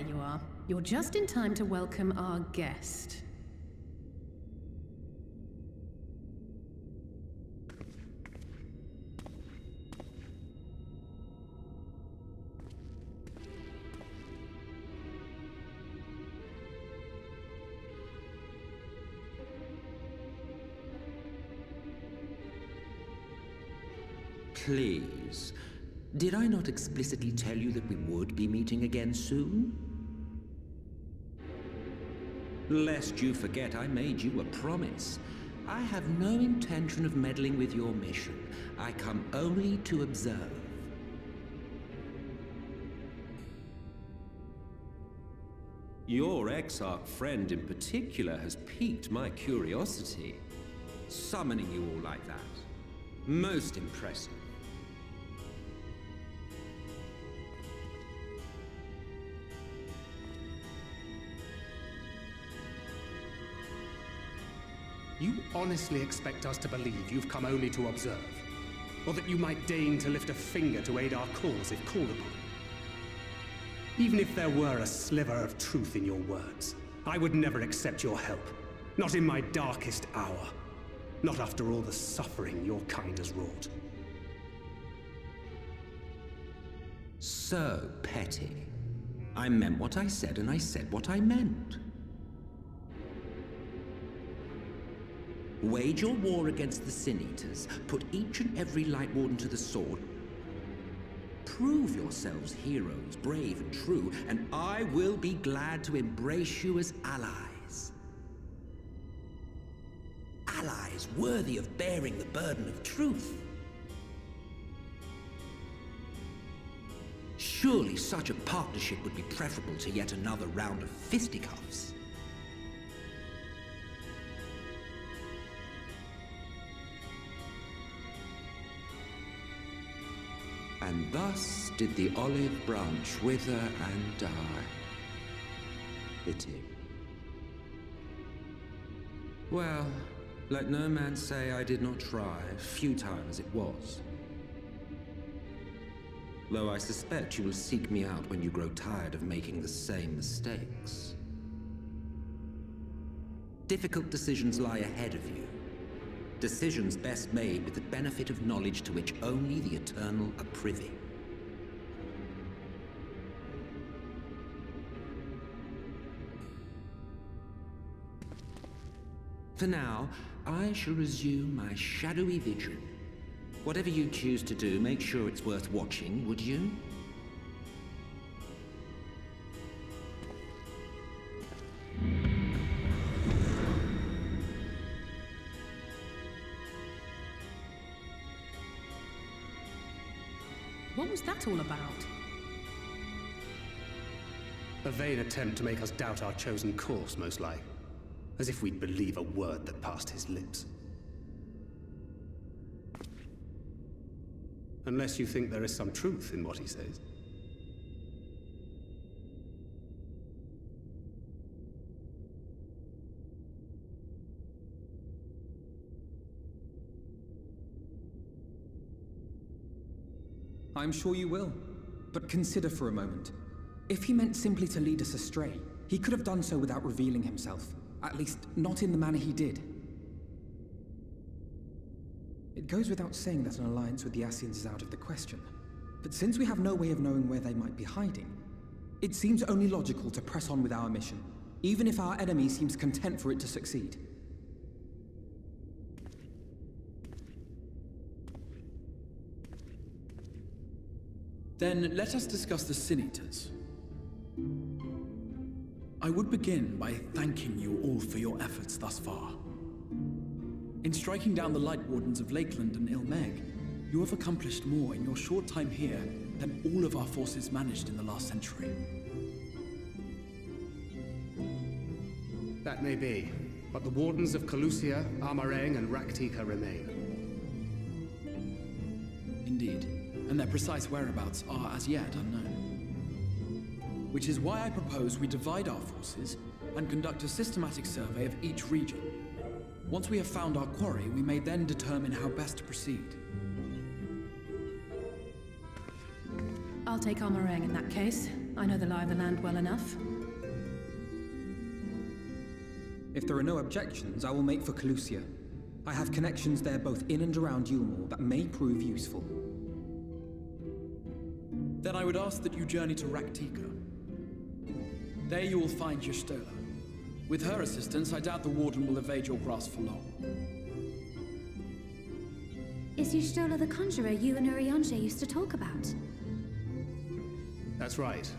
there you are. You're just in time to welcome our guest. Please, did I not explicitly tell you that we would be meeting again soon? Lest you forget, I made you a promise. I have no intention of meddling with your mission. I come only to observe. Your Exarch friend in particular has piqued my curiosity. Summoning you all like that. Most impressive. You honestly expect us to believe you've come only to observe? Or that you might deign to lift a finger to aid our cause if called upon? Even if there were a sliver of truth in your words, I would never accept your help. Not in my darkest hour. Not after all the suffering your kind has wrought. So petty. I meant what I said, and I said what I meant. Wage your war against the Sin Eaters, put each and every Light Warden to the sword, prove yourselves heroes, brave and true, and I will be glad to embrace you as allies. Allies worthy of bearing the burden of truth. Surely such a partnership would be preferable to yet another round of fisticuffs. And thus did the olive branch wither and die. Pity. Well, let no man say I did not try, futile as it was. Though I suspect you will seek me out when you grow tired of making the same mistakes. Difficult decisions lie ahead of you. Decisions best made with the benefit of knowledge to which only the Eternal are privy. For now, I shall resume my shadowy vigil. Whatever you choose to do, make sure it's worth watching, would you? What was that all about? A vain attempt to make us doubt our chosen course, most like. As if we'd believe a word that passed his lips. Unless you think there is some truth in what he says. I'm sure you will. But consider for a moment. If he meant simply to lead us astray, he could have done so without revealing himself. At least, not in the manner he did. It goes without saying that an alliance with the Ascians is out of the question. But since we have no way of knowing where they might be hiding, it seems only logical to press on with our mission, even if our enemy seems content for it to succeed. Then let us discuss the Sin Eaters. I would begin by thanking you all for your efforts thus far. In striking down the Light Wardens of Lakeland and Ilmeg, you have accomplished more in your short time here than all of our forces managed in the last century. That may be, but the Wardens of Calusia, Amareng, and Rak'tika remain. Indeed, and their precise whereabouts are as yet unknown. Which is why I propose we divide our forces and conduct a systematic survey of each region. Once we have found our quarry, we may then determine how best to proceed. I'll take Amareng in that case. I know the lie of the land well enough. If there are no objections, I will make for Calusia. I have connections there both in and around Yulmore that may prove useful. Then I would ask that you journey to Rak'tika. There you will find Y'shtola. With her assistance, I doubt the Warden will evade your grasp for long. Is Y'shtola the conjurer you and Urianger used to talk about? That's right.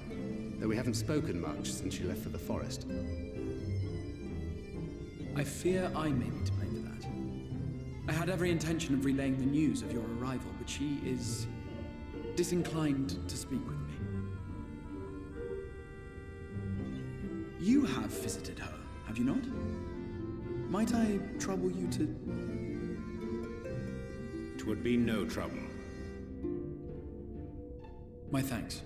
Though we haven't spoken much since she left for the forest. I fear I may be to blame for that. I had every intention of relaying the news of your arrival, but she is disinclined to speak with me. You have visited her, have you not? Might I trouble you to... Twould be no trouble. My thanks.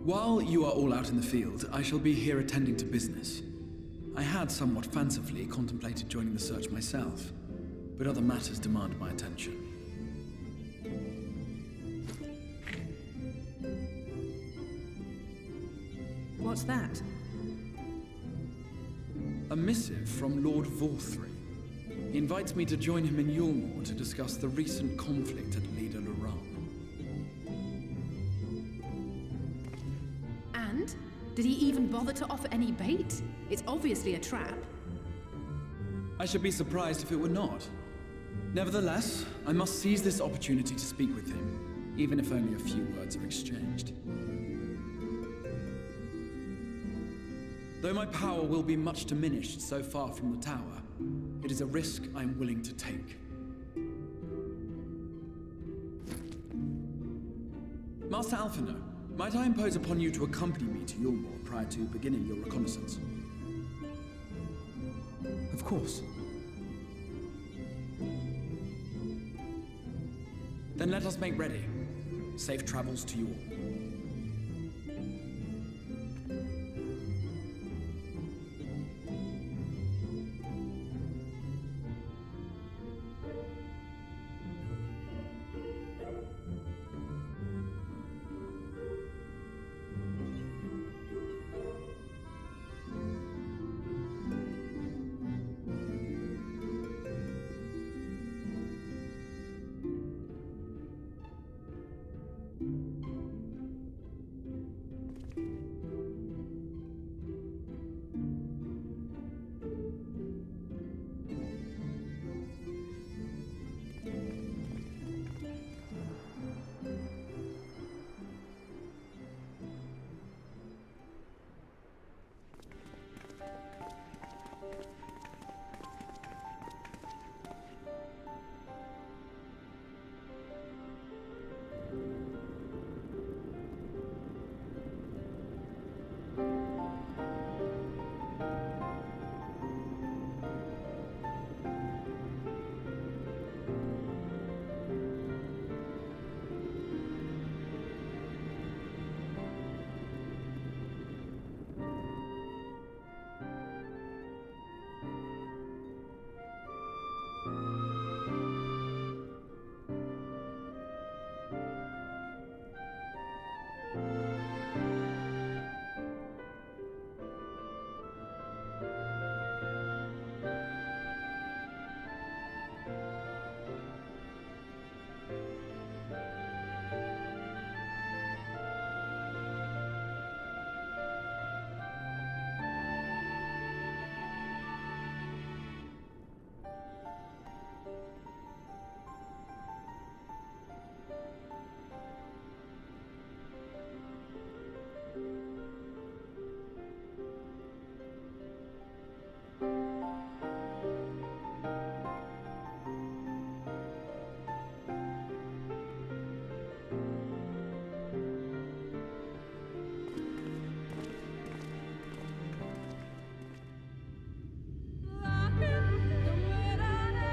While you are all out in the field, I shall be here attending to business. I had somewhat fancifully contemplated joining the search myself, but other matters demand my attention. What's that? A missive from Lord Vorthry. He invites me to join him in Yulmore to discuss the recent conflict at Lida Luran. And? Did he even bother to offer any bait? It's obviously a trap. I should be surprised if it were not. Nevertheless, I must seize this opportunity to speak with him, even if only a few words are exchanged. Though my power will be much diminished so far from the tower, it is a risk I am willing to take. Master Alphino, might I impose upon you to accompany me to Yulmore prior to beginning your reconnaissance? Of course. Then let us make ready. Safe travels to you all.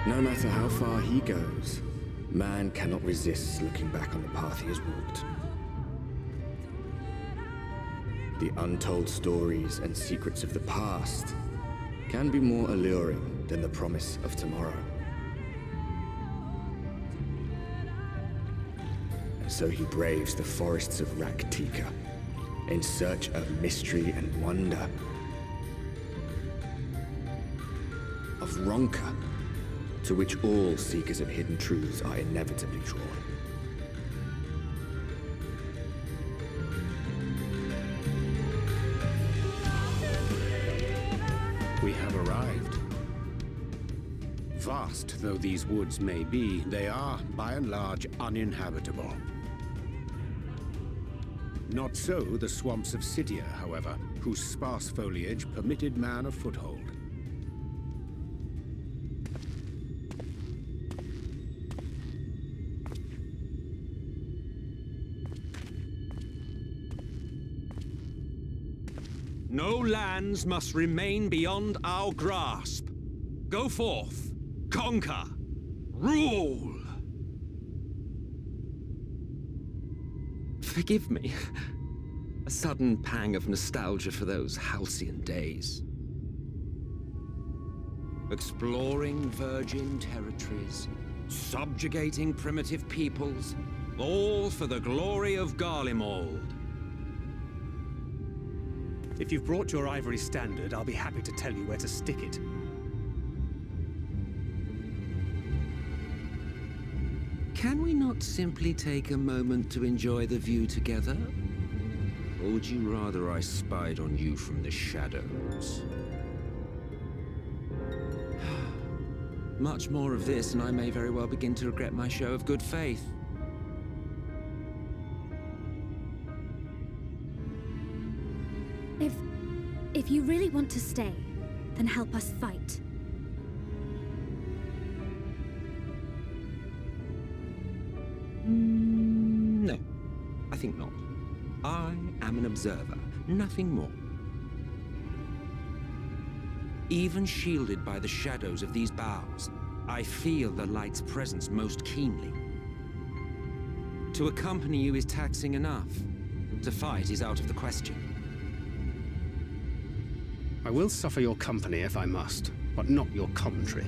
No matter how far he goes, man cannot resist looking back on the path he has walked. The untold stories and secrets of the past can be more alluring than the promise of tomorrow. And so he braves the forests of Rak'tika, in search of mystery and wonder. Of Ronka, to which all seekers of hidden truths are inevitably drawn. We have arrived. Vast though these woods may be, they are, by and large, uninhabitable. Not so the swamps of Cydia, however, whose sparse foliage permitted man a foothold. No lands must remain beyond our grasp. Go forth, conquer, rule! Forgive me. A sudden pang of nostalgia for those halcyon days. Exploring virgin territories, subjugating primitive peoples, all for the glory of Garlemald. If you've brought your ivory standard, I'll be happy to tell you where to stick it. Can we not simply take a moment to enjoy the view together? Or would you rather I spied on you from the shadows? Much more of this, and I may very well begin to regret my show of good faith. If you really want to stay, then help us fight. No, I think not. I am an observer, nothing more. Even shielded by the shadows of these boughs, I feel the light's presence most keenly. To accompany you is taxing enough. To fight is out of the question. I will suffer your company if I must, but not your commentary.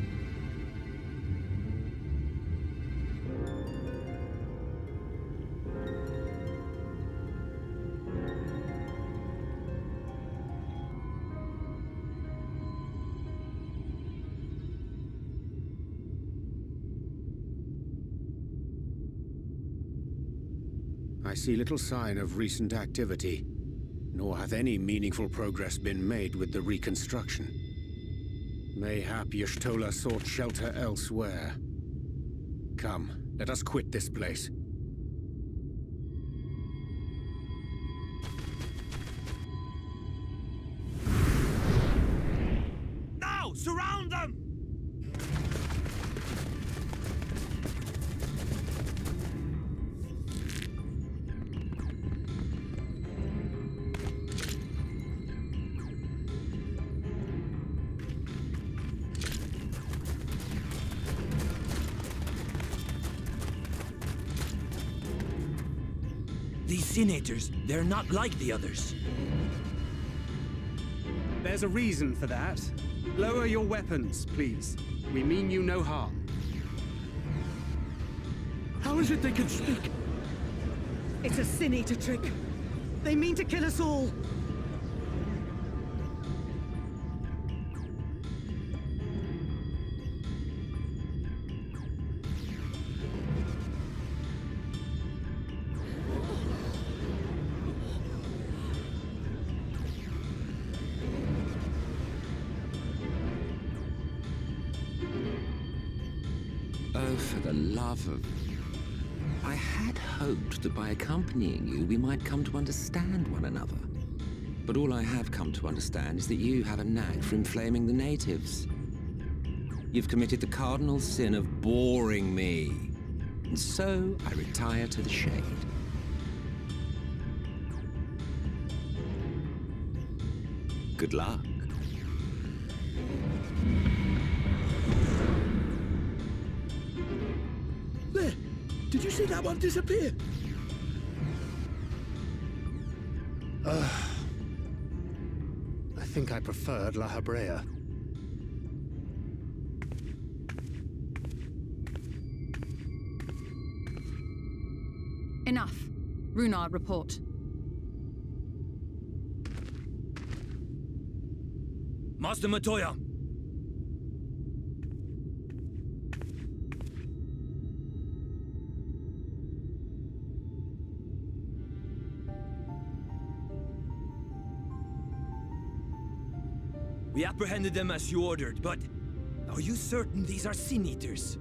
I see little sign of recent activity, nor hath any meaningful progress been made with the reconstruction. Mayhap Y'shtola sought shelter elsewhere. Come, let us quit this place. Now, surround them! These senators, they're not like the others. There's a reason for that. Lower your weapons, please. We mean you no harm. How is it they can speak? It's a Sin Eater trick. They mean to kill us all. Oh, for the love of... I had hoped that by accompanying you, we might come to understand one another. But all I have come to understand is that you have a knack for inflaming the natives. You've committed the cardinal sin of boring me. And so I retire to the shade. Good luck. There! Did you see that one disappear? I think I preferred La Habrea. Enough. Runar, report. Master Matoya! We apprehended them as you ordered, but are you certain these are Sin Eaters?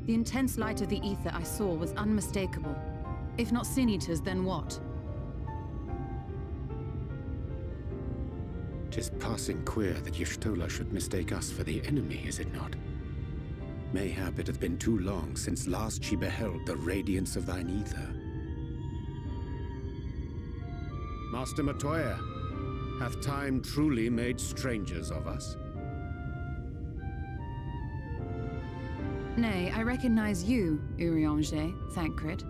The intense light of the ether I saw was unmistakable. If not Sin Eaters, then what? 'Tis passing queer that Y'shtola should mistake us for the enemy, is it not? Mayhap it hath been too long since last she beheld the radiance of thine ether. Master Matoya, hath time truly made strangers of us? Nay, I recognize you, Urianger, Thancred.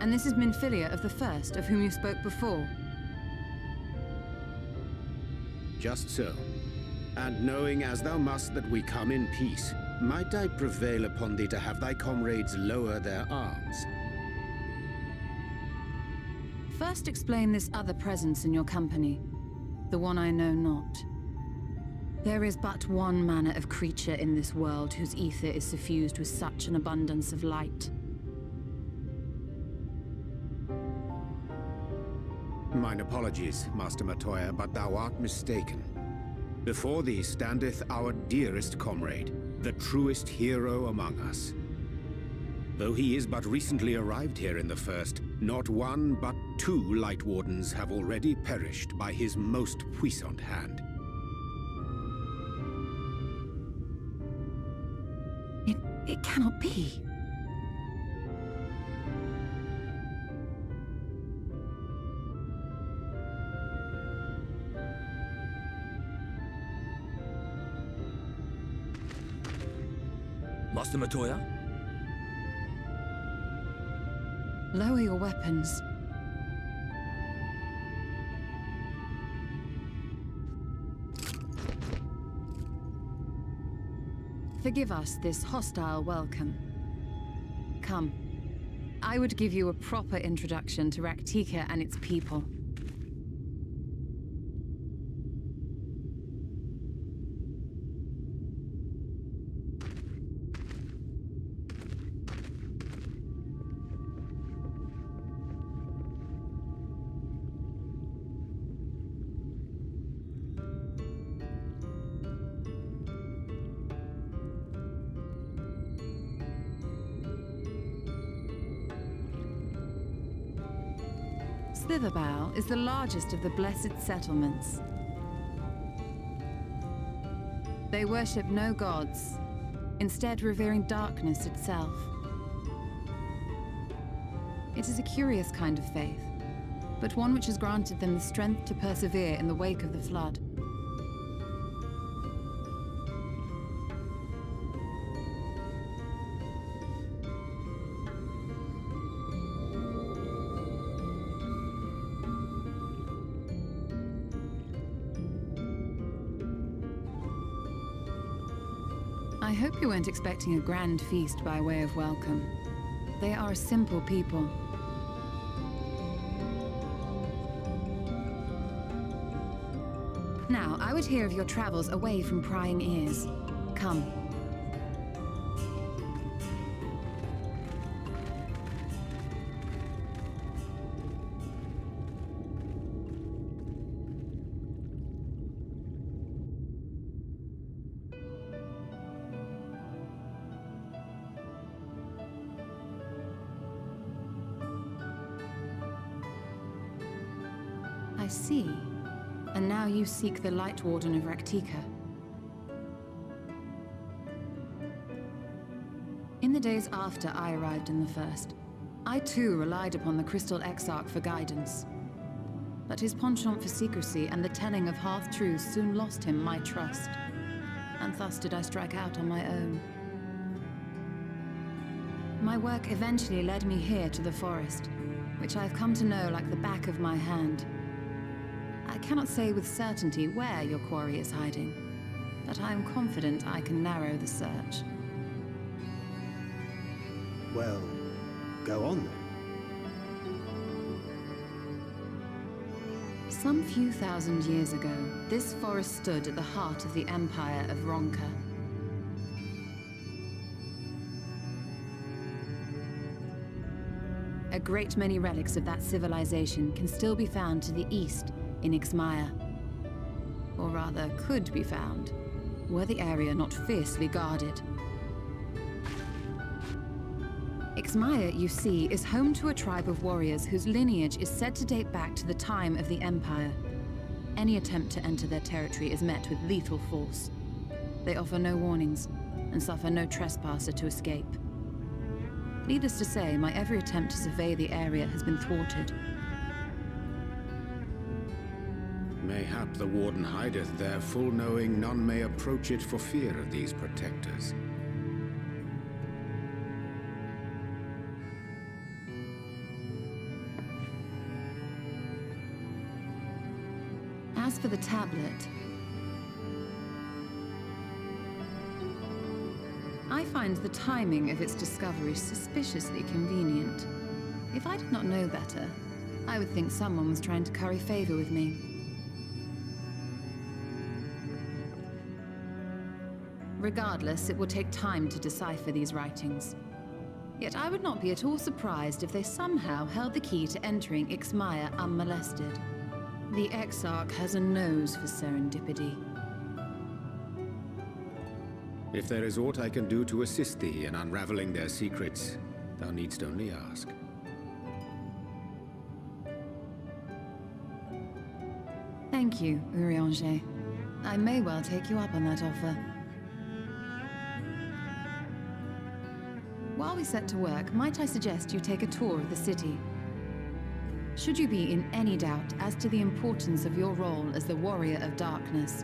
And this is Minfilia of the First, of whom you spoke before. Just so. And knowing as thou must that we come in peace, might I prevail upon thee to have thy comrades lower their arms? First explain this other presence in your company. The one I know not. There is but one manner of creature in this world whose ether is suffused with such an abundance of light. Mine apologies, Master Matoya, but thou art mistaken. Before thee standeth our dearest comrade, the truest hero among us. Though he is but recently arrived here in the First, not one but 2 Light Wardens have already perished by his most puissant hand. It cannot be. Master Matoya? Lower your weapons. Forgive us this hostile welcome. Come. I would give you a proper introduction to Rak'tika and its people. Slitherbow is the largest of the Blessed Settlements. They worship no gods, instead revering darkness itself. It is a curious kind of faith, but one which has granted them the strength to persevere in the wake of the Flood. I hope you weren't expecting a grand feast by way of welcome. They are a simple people. Now, I would hear of your travels away from prying ears. Come. I see. And now you seek the Light Warden of Rak'tika. In the days after I arrived in the First, I too relied upon the Crystal Exarch for guidance. But his penchant for secrecy and the telling of half-truths soon lost him my trust. And thus did I strike out on my own. My work eventually led me here to the forest, which I have come to know like the back of my hand. I cannot say with certainty where your quarry is hiding, but I am confident I can narrow the search. Well, go on then. Some few thousand years ago, this forest stood at the heart of the Empire of Ronka. A great many relics of that civilization can still be found to the east in Ixmaya. Or rather, could be found, were the area not fiercely guarded. Ixmaya, you see, is home to a tribe of warriors whose lineage is said to date back to the time of the Empire. Any attempt to enter their territory is met with lethal force. They offer no warnings, and suffer no trespasser to escape. Needless to say, my every attempt to survey the area has been thwarted. Mayhap the Warden hideth there, full knowing none may approach it for fear of these protectors. As for the tablet, I find the timing of its discovery suspiciously convenient. If I did not know better, I would think someone was trying to curry favor with me. Regardless, it will take time to decipher these writings. Yet I would not be at all surprised if they somehow held the key to entering Ixmaya unmolested. The Exarch has a nose for serendipity. If there is aught I can do to assist thee in unraveling their secrets, thou needst only ask. Thank you, Urianger. I may well take you up on that offer. While we set to work, might I suggest you take a tour of the city? Should you be in any doubt as to the importance of your role as the Warrior of Darkness,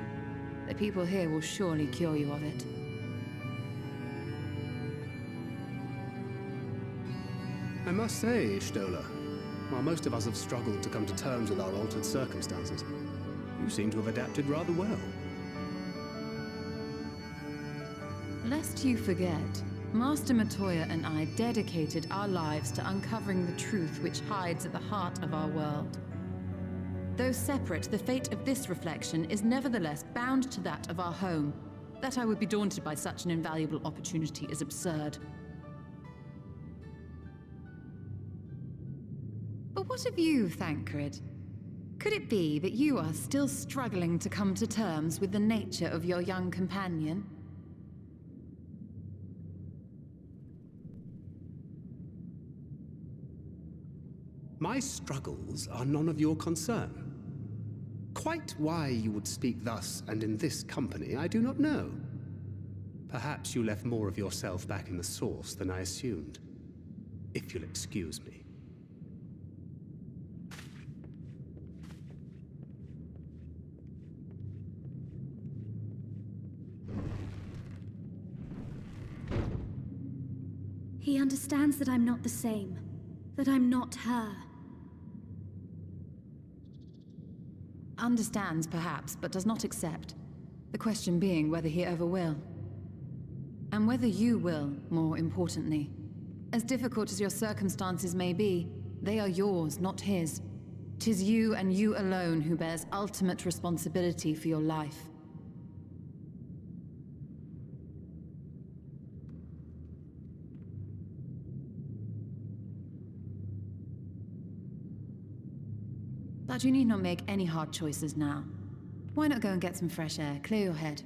the people here will surely cure you of it. I must say, Ishtola, while most of us have struggled to come to terms with our altered circumstances, you seem to have adapted rather well. Lest you forget, Master Matoya and I dedicated our lives to uncovering the truth which hides at the heart of our world. Though separate, the fate of this reflection is nevertheless bound to that of our home. That I would be daunted by such an invaluable opportunity is absurd. But what of you, Thancred? Could it be that you are still struggling to come to terms with the nature of your young companion? My struggles are none of your concern. Quite why you would speak thus and in this company, I do not know. Perhaps you left more of yourself back in the source than I assumed. If you'll excuse me. He understands that I'm not the same. That I'm not her. Understands, perhaps, but does not accept. The question being whether he ever will. And whether you will, more importantly. As difficult as your circumstances may be, they are yours, not his. 'Tis you and you alone who bears ultimate responsibility for your life. But you need not make any hard choices now. Why not go and get some fresh air, clear your head?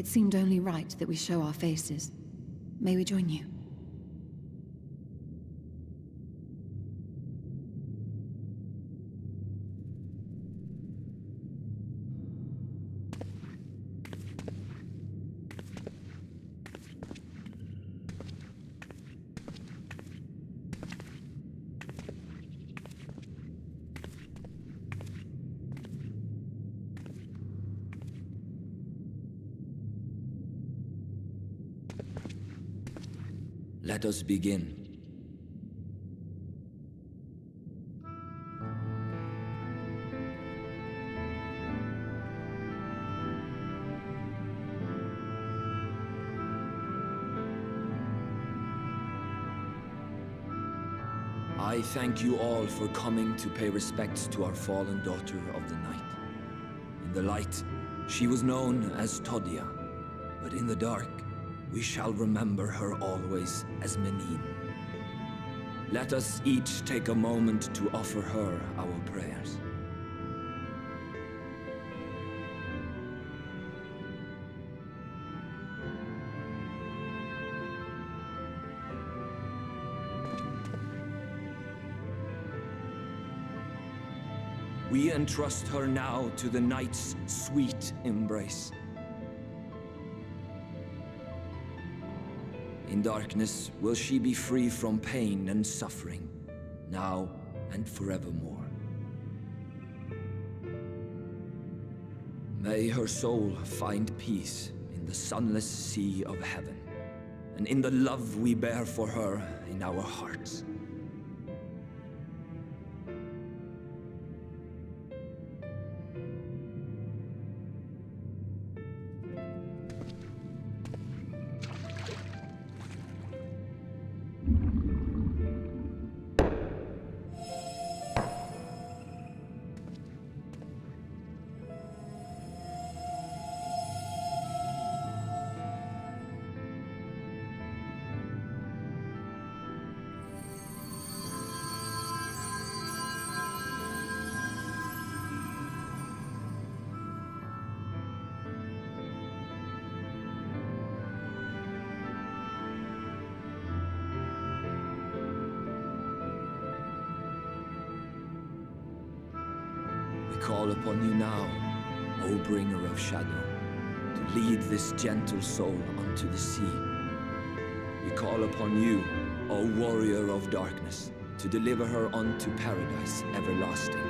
It seemed only right that we show our faces. May we join you? Let us begin. I thank you all for coming to pay respects to our fallen daughter of the night. In the light, she was known as Todia, but in the dark, we shall remember her always as Menine. Let us each take a moment to offer her our prayers. We entrust her now to the night's sweet embrace. In darkness will she be free from pain and suffering, now and forevermore. May her soul find peace in the sunless sea of heaven, and in the love we bear for her in our hearts. Call upon you now, O bringer of shadow, to lead this gentle soul unto the sea. We call upon you, O warrior of darkness, to deliver her unto paradise everlasting.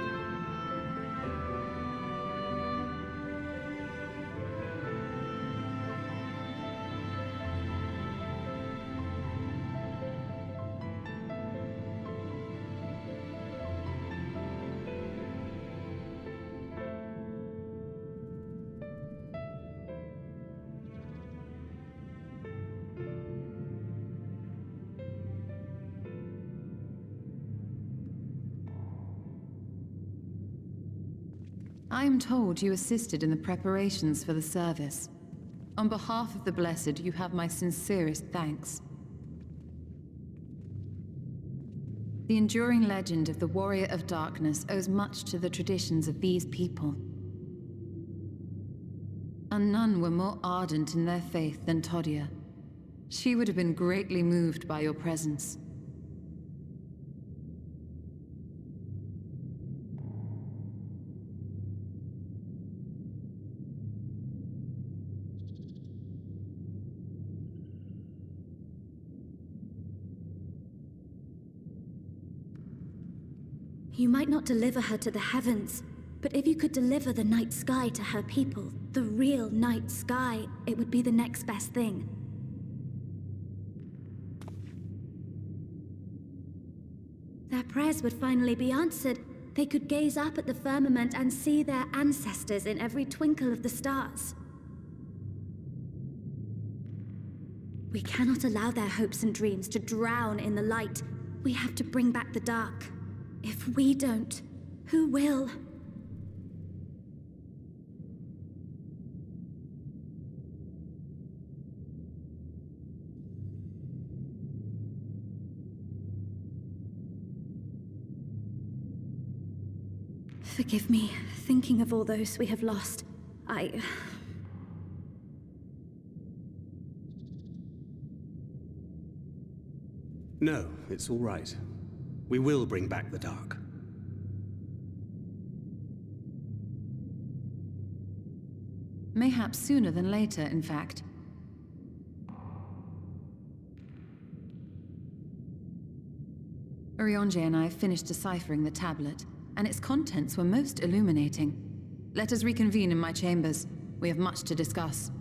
I am told you assisted in the preparations for the service. On behalf of the Blessed, you have my sincerest thanks. The enduring legend of the Warrior of Darkness owes much to the traditions of these people. And none were more ardent in their faith than Todia. She would have been greatly moved by your presence. You might not deliver her to the heavens, but if you could deliver the night sky to her people, the real night sky, it would be the next best thing. Their prayers would finally be answered. They could gaze up at the firmament and see their ancestors in every twinkle of the stars. We cannot allow their hopes and dreams to drown in the light. We have to bring back the dark. If we don't, who will? Forgive me, thinking of all those we have lost. No, it's all right. We will bring back the dark. Mayhaps sooner than later, in fact. Urianger and I finished deciphering the tablet, and its contents were most illuminating. Let us reconvene in my chambers. We have much to discuss.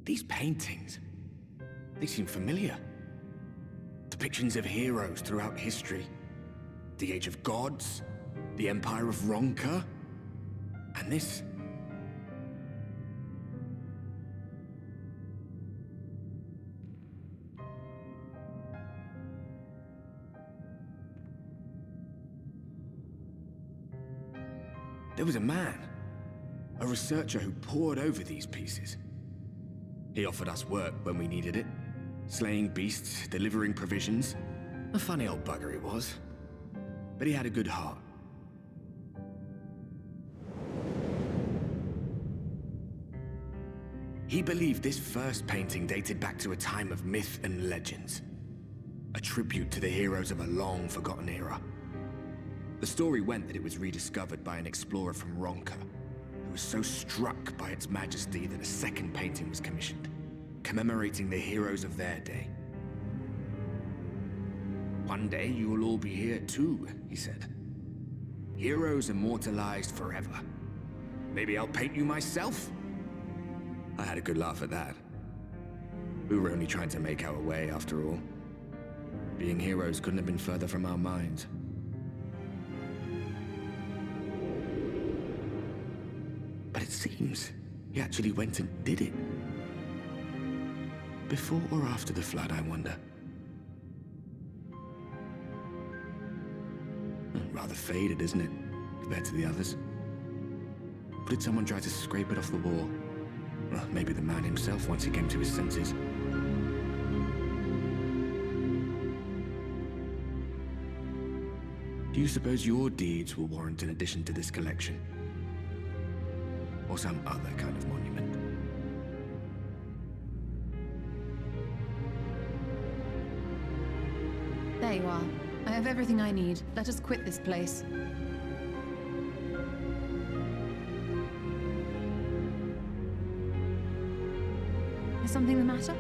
These paintings, they seem familiar. Depictions of heroes throughout history. The Age of Gods, the Empire of Ronka, and this. There was a man, a researcher who pored over these pieces. He offered us work when we needed it, slaying beasts, delivering provisions. A funny old bugger he was, but he had a good heart. He believed this first painting dated back to a time of myth and legends, a tribute to the heroes of a long-forgotten era. The story went that it was rediscovered by an explorer from Ronka, who was so struck by its majesty that a second painting was commissioned, commemorating the heroes of their day. "One day you will all be here too," he said. "Heroes immortalized forever. Maybe I'll paint you myself?" I had a good laugh at that. We were only trying to make our way after all. Being heroes couldn't have been further from our minds. But it seems he actually went and did it. Before or after the flood, I wonder. Rather faded, isn't it, compared to the others? Or did someone try to scrape it off the wall? Well, maybe the man himself once he came to his senses. Do you suppose your deeds will warrant an addition to this collection? Or some other kind of monument? There you are. I have everything I need. Let us quit this place. Is something the matter?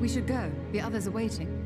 We should go. The others are waiting.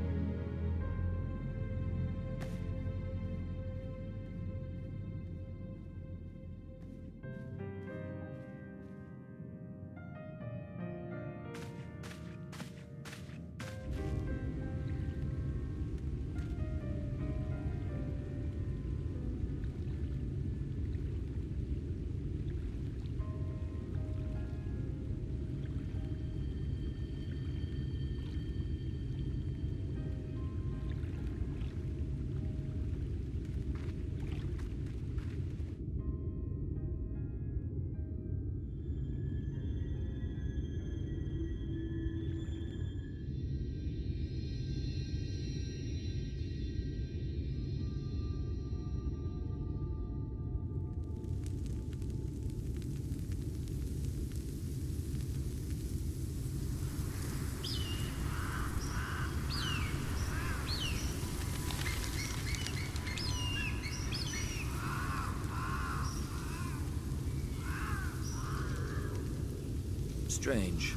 Strange.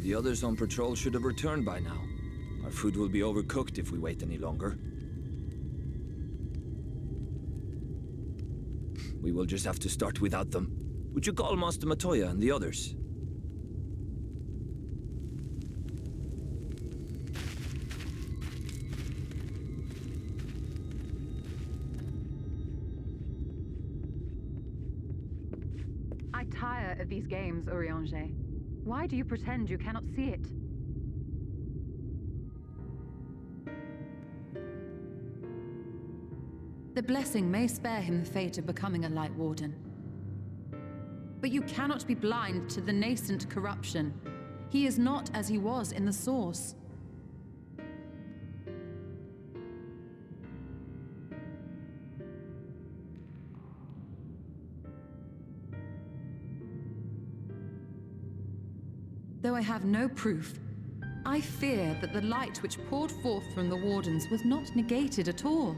The others on patrol should have returned by now. Our food will be overcooked if we wait any longer. We will just have to start without them. Would you call Master Matoya and the others? I tire of these games, Urianger. Why do you pretend you cannot see it? The blessing may spare him the fate of becoming a Light Warden. But you cannot be blind to the nascent corruption. He is not as he was in the Source. Though I have no proof, I fear that the light which poured forth from the Wardens was not negated at all.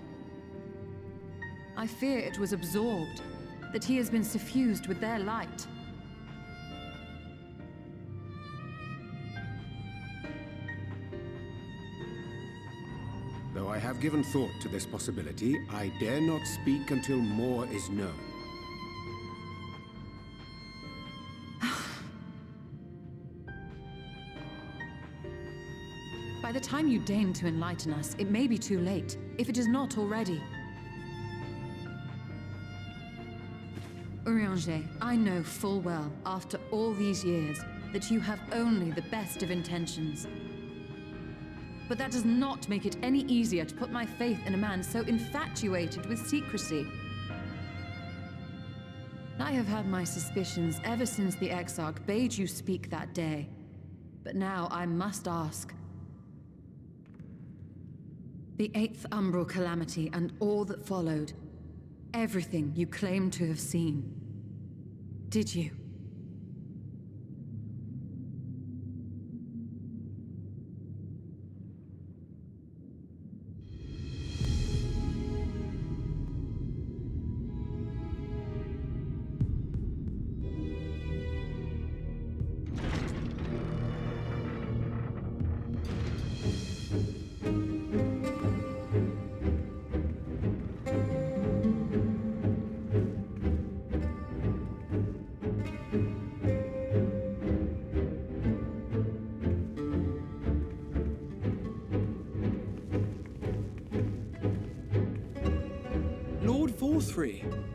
I fear it was absorbed, that he has been suffused with their light. Though I have given thought to this possibility, I dare not speak until more is known. By the time you deign to enlighten us, it may be too late, if it is not already. Urianger, I know full well, after all these years, that you have only the best of intentions. But that does not make it any easier to put my faith in a man so infatuated with secrecy. I have had my suspicions ever since the Exarch bade you speak that day. But now I must ask. The 8th Umbral Calamity and all that followed. Everything you claim to have seen. Did you?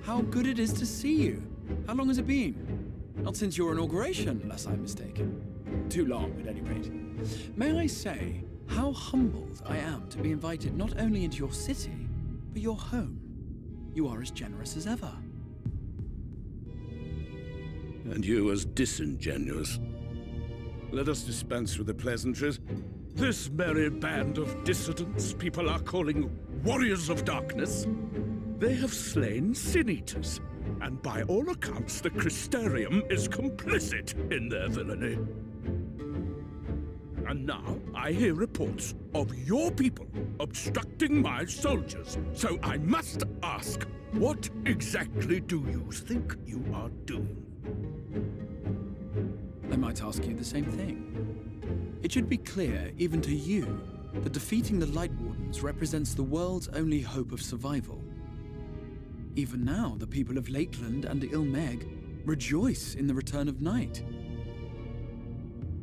How good it is to see you. How long has it been? Not since your inauguration, unless I'm mistaken. Too long, at any rate. May I say, how humbled I am to be invited not only into your city, but your home. You are as generous as ever. And you as disingenuous. Let us dispense with the pleasantries. This merry band of dissidents people are calling warriors of darkness. They have slain Sin-Eaters, and by all accounts the Crystarium is complicit in their villainy. And now I hear reports of your people obstructing my soldiers, so I must ask, what exactly do you think you are doing? I might ask you the same thing. It should be clear, even to you, that defeating the Light Wardens represents the world's only hope of survival. Even now, the people of Lakeland and Ilmeg rejoice in the return of night.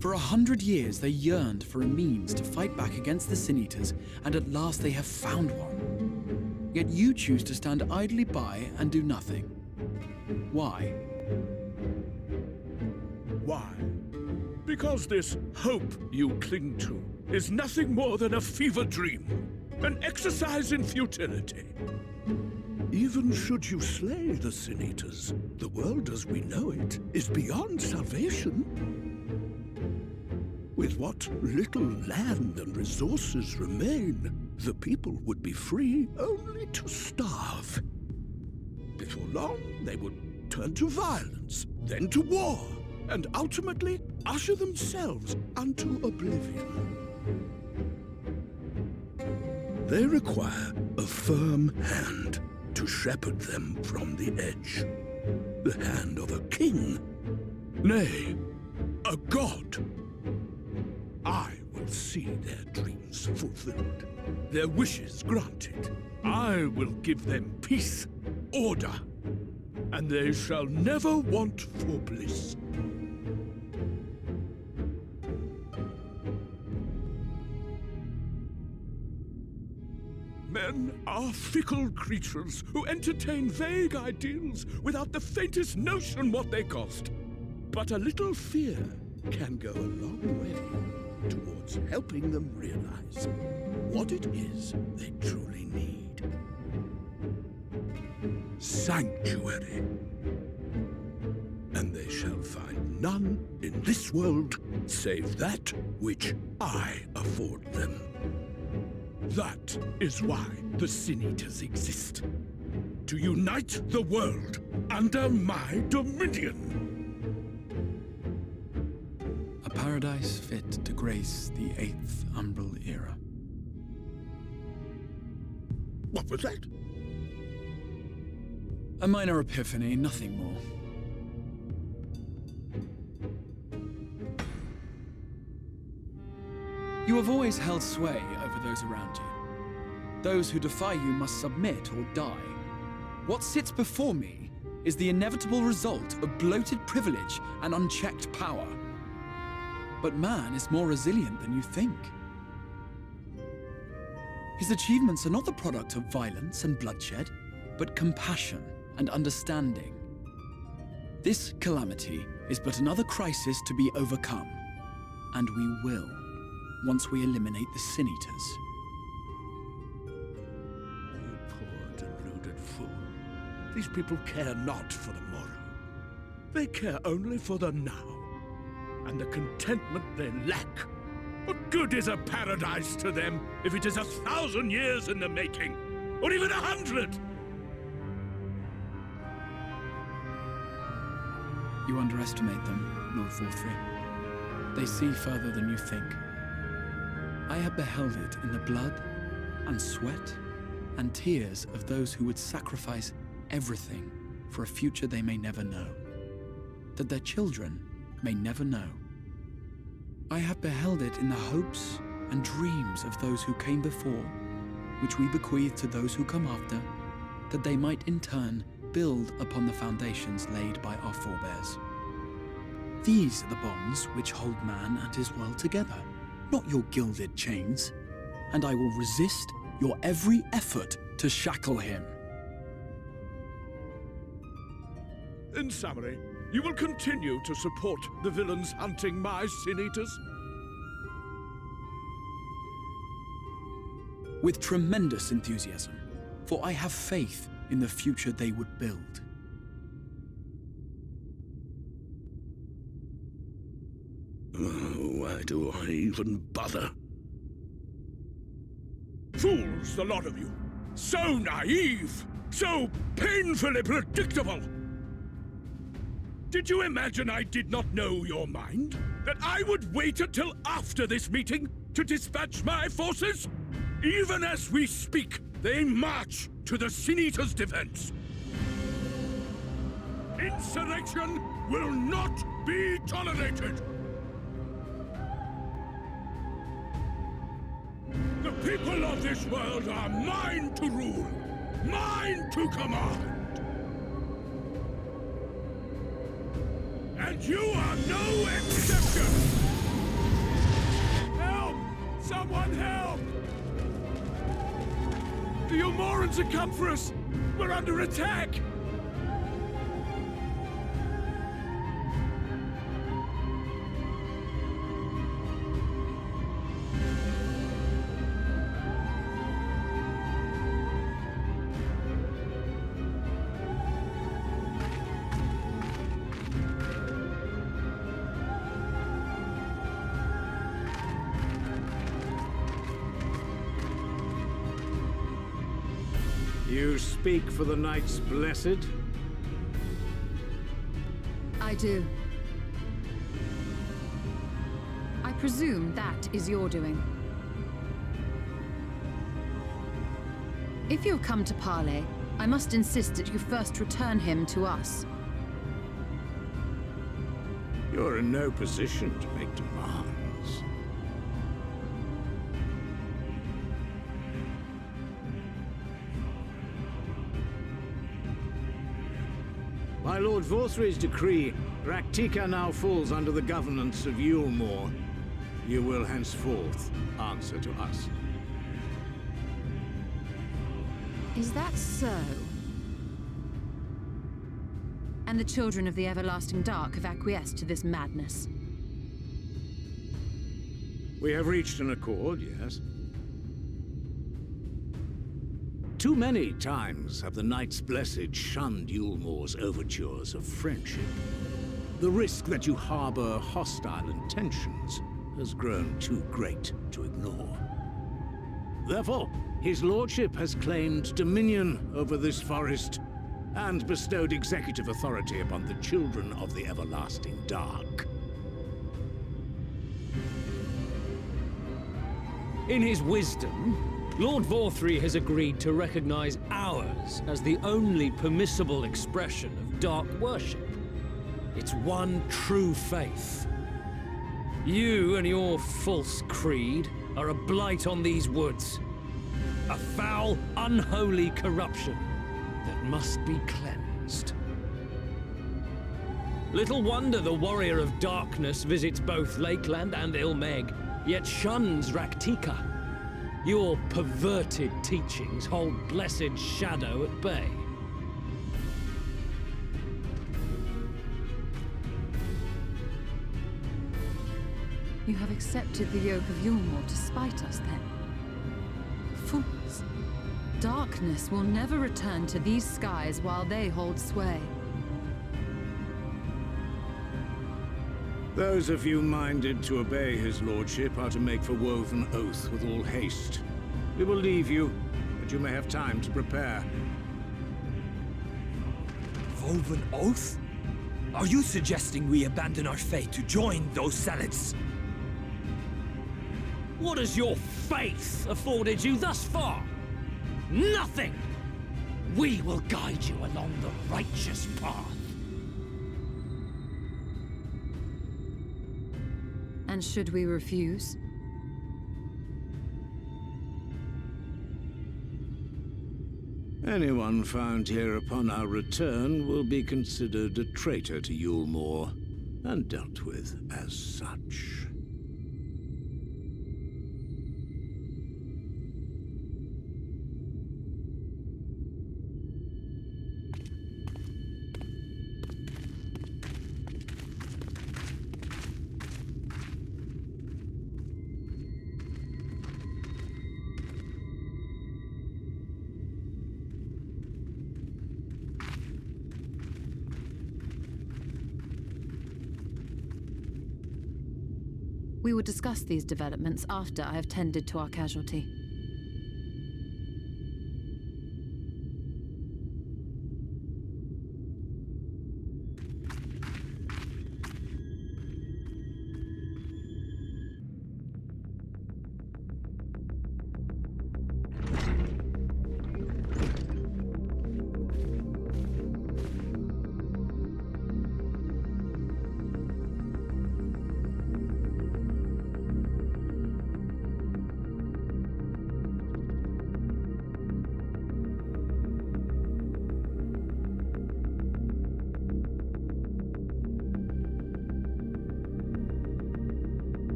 For 100 years, they yearned for a means to fight back against the Sin-Eaters, and at last they have found one. Yet you choose to stand idly by and do nothing. Why? Why? Because this hope you cling to is nothing more than a fever dream, an exercise in futility. Even should you slay the Sin-Eaters, the world as we know it is beyond salvation. With what little land and resources remain, the people would be free only to starve. Before long, they would turn to violence, then to war, and ultimately usher themselves unto oblivion. They require a firm hand to shepherd them from the edge. The hand of a king. Nay, a god. I will see their dreams fulfilled, their wishes granted. I will give them peace, order, and they shall never want for bliss. Men are fickle creatures who entertain vague ideals without the faintest notion what they cost. But a little fear can go a long way towards helping them realize what it is they truly need. Sanctuary. And they shall find none in this world save that which I afford them. That is why the Sin-Eaters exist. To unite the world under my dominion. A paradise fit to grace the 8th Umbral era. What was that? A minor epiphany, nothing more. You have always held sway over those around you. Those who defy you must submit or die. What sits before me is the inevitable result of bloated privilege and unchecked power. But man is more resilient than you think. His achievements are not the product of violence and bloodshed, but compassion and understanding. This calamity is but another crisis to be overcome, and we will, once we eliminate the Sin Eaters. You poor, deluded fool. These people care not for the morrow. They care only for the now, and the contentment they lack. What good is a paradise to them if it is 1,000 years in the making, or even 100? You underestimate them, Lord Vorthry. They see further than you think. I have beheld it in the blood and sweat and tears of those who would sacrifice everything for a future they may never know, that their children may never know. I have beheld it in the hopes and dreams of those who came before, which we bequeath to those who come after, that they might in turn build upon the foundations laid by our forebears. These are the bonds which hold man and his world together, not your gilded chains, and I will resist your every effort to shackle him. In summary, you will continue to support the villains hunting my Sin Eaters? With tremendous enthusiasm, for I have faith in the future they would build. Why do I even bother? Fools, the lot of you! So naive! So painfully predictable! Did you imagine I did not know your mind? That I would wait until after this meeting to dispatch my forces? Even as we speak, they march to the Sin Eaters' defense. Insurrection will not be tolerated! The people of this world are mine to rule, mine to command. And you are no exception! Help! Someone help! The Umorans have come for us! We're under attack! You speak for the Knights Blessed? I do. I presume that is your doing. If you have come to parley, I must insist that you first return him to us. You're in no position to make demands. By Lord Vorthry's decree, Rak'tika now falls under the governance of Yulmore. You will henceforth answer to us. Is that so? And the children of the Everlasting Dark have acquiesced to this madness? We have reached an accord, yes. Too many times have the Knights Blessed shunned Yulmore's overtures of friendship. The risk that you harbor hostile intentions has grown too great to ignore. Therefore, his lordship has claimed dominion over this forest and bestowed executive authority upon the children of the Everlasting Dark. In his wisdom, Lord Vorthry has agreed to recognize ours as the only permissible expression of dark worship. It's one true faith. You and your false creed are a blight on these woods. A foul, unholy corruption that must be cleansed. Little wonder the Warrior of Darkness visits both Lakeland and Ilmeg, yet shuns Rak'tika. Your perverted teachings hold blessed Shadow at bay. You have accepted the yoke of Yulmore to spite us, then? Fools. Darkness will never return to these skies while they hold sway. Those of you minded to obey his lordship are to make for Woven Oath with all haste. We will leave you, but you may have time to prepare. Woven Oath? Are you suggesting we abandon our fate to join those zealots? What has your faith afforded you thus far? Nothing! We will guide you along the righteous path. And should we refuse? Anyone found here upon our return will be considered a traitor to Yulmore, and dealt with as such. We will discuss these developments after I have tended to our casualty.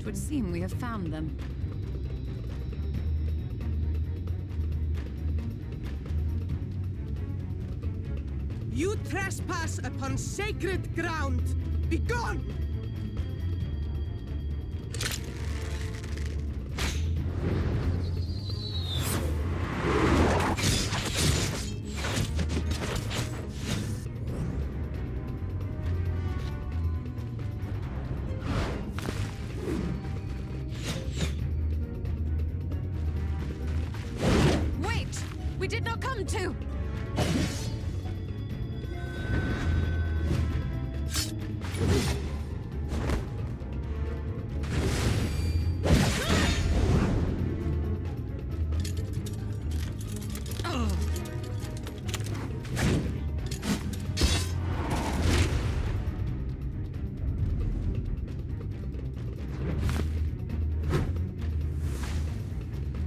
It would seem we have found them. You trespass upon sacred ground! Begone! Wait! We did not come to!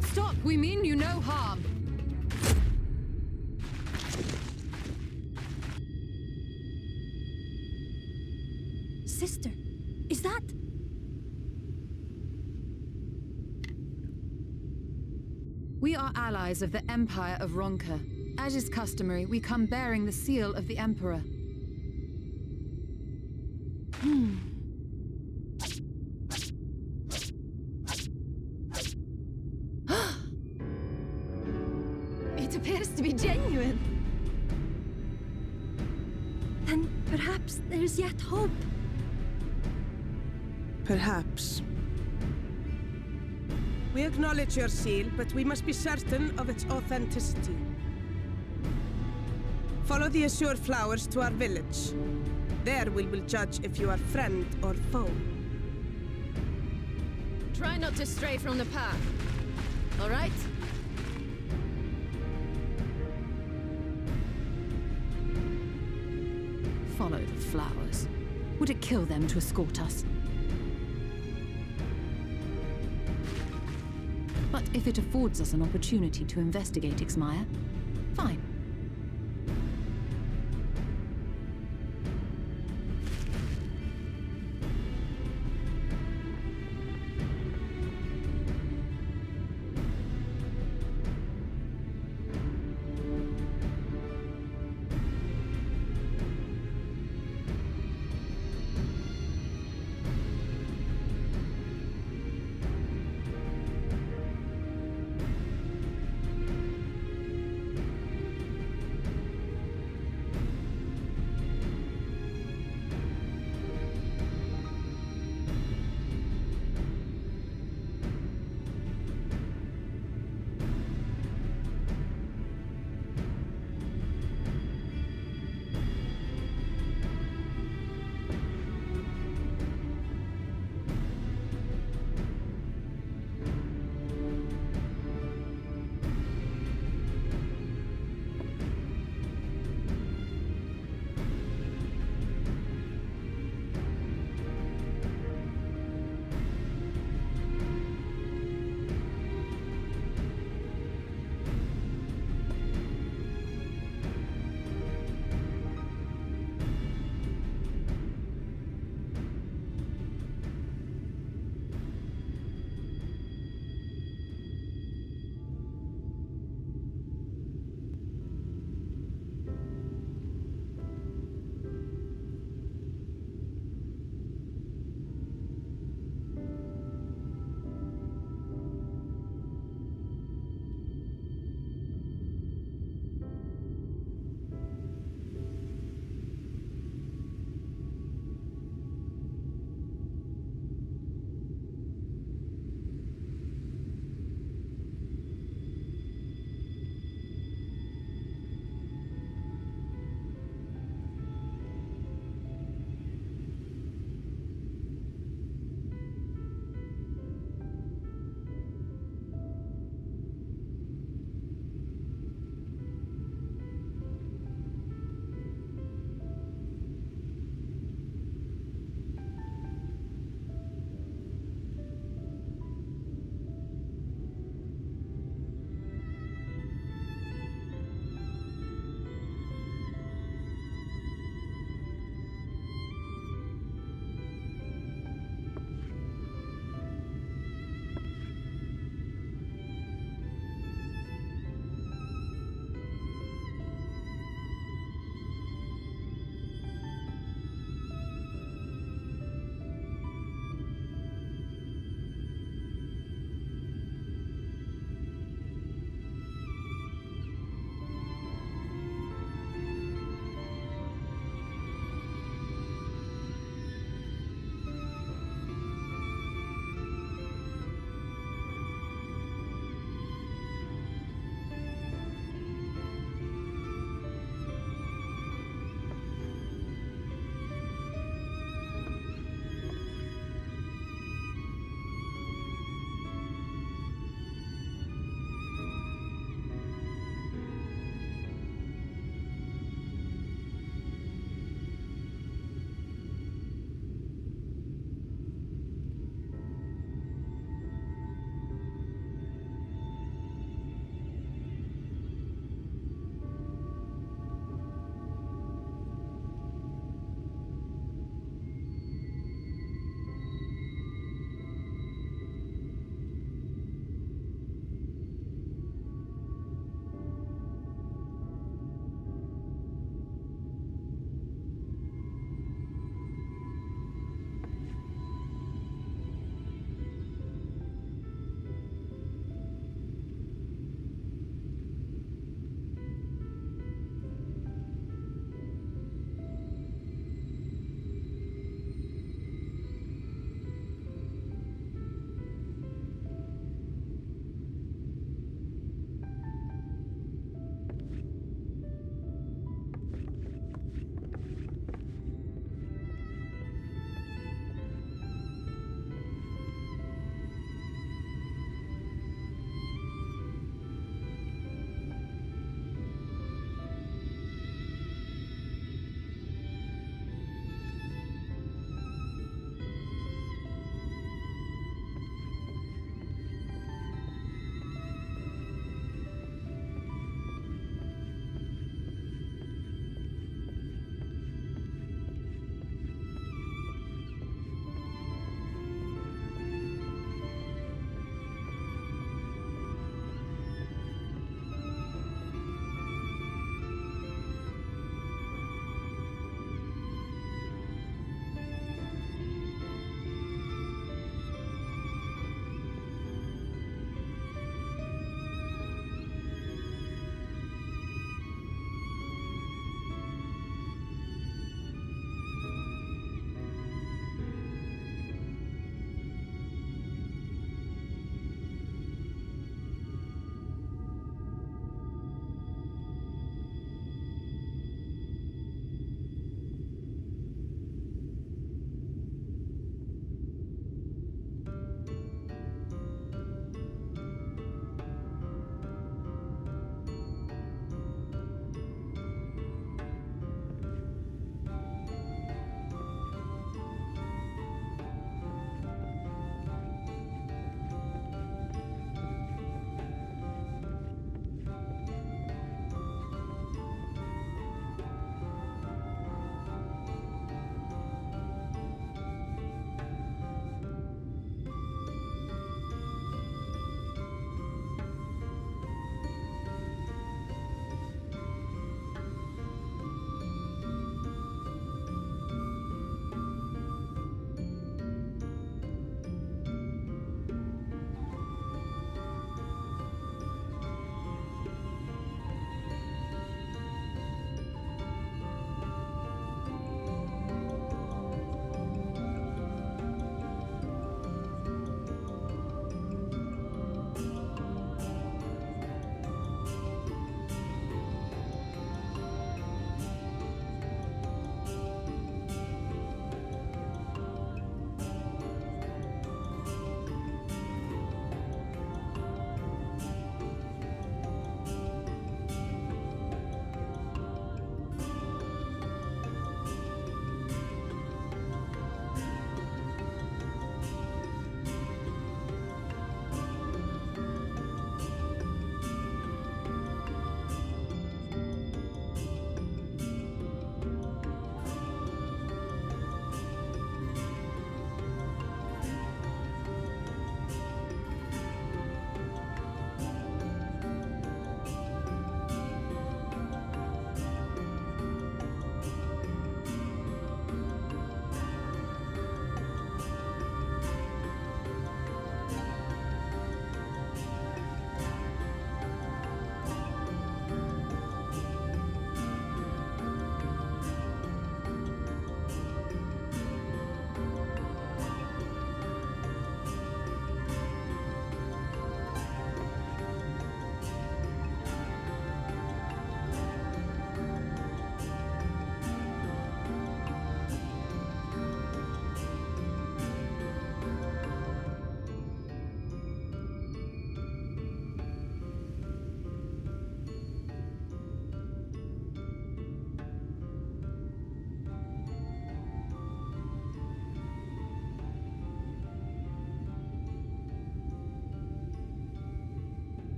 Stop! We mean you no harm. Sister, is that... We are allies of the Empire of Ronka. As is customary, we come bearing the seal of the Emperor. It appears to be genuine. Then perhaps there's yet hope. Perhaps. We acknowledge your seal, but we must be certain of its authenticity. Follow the assured flowers to our village. There we will judge if you are friend or foe. Try not to stray from the path. All right? Follow the flowers. Would it kill them to escort us? But if it affords us an opportunity to investigate Ixmaya, fine.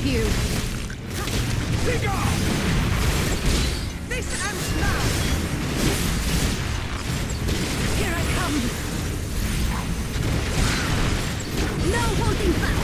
with you! Dig off! This ends now! Here I come! No holding back!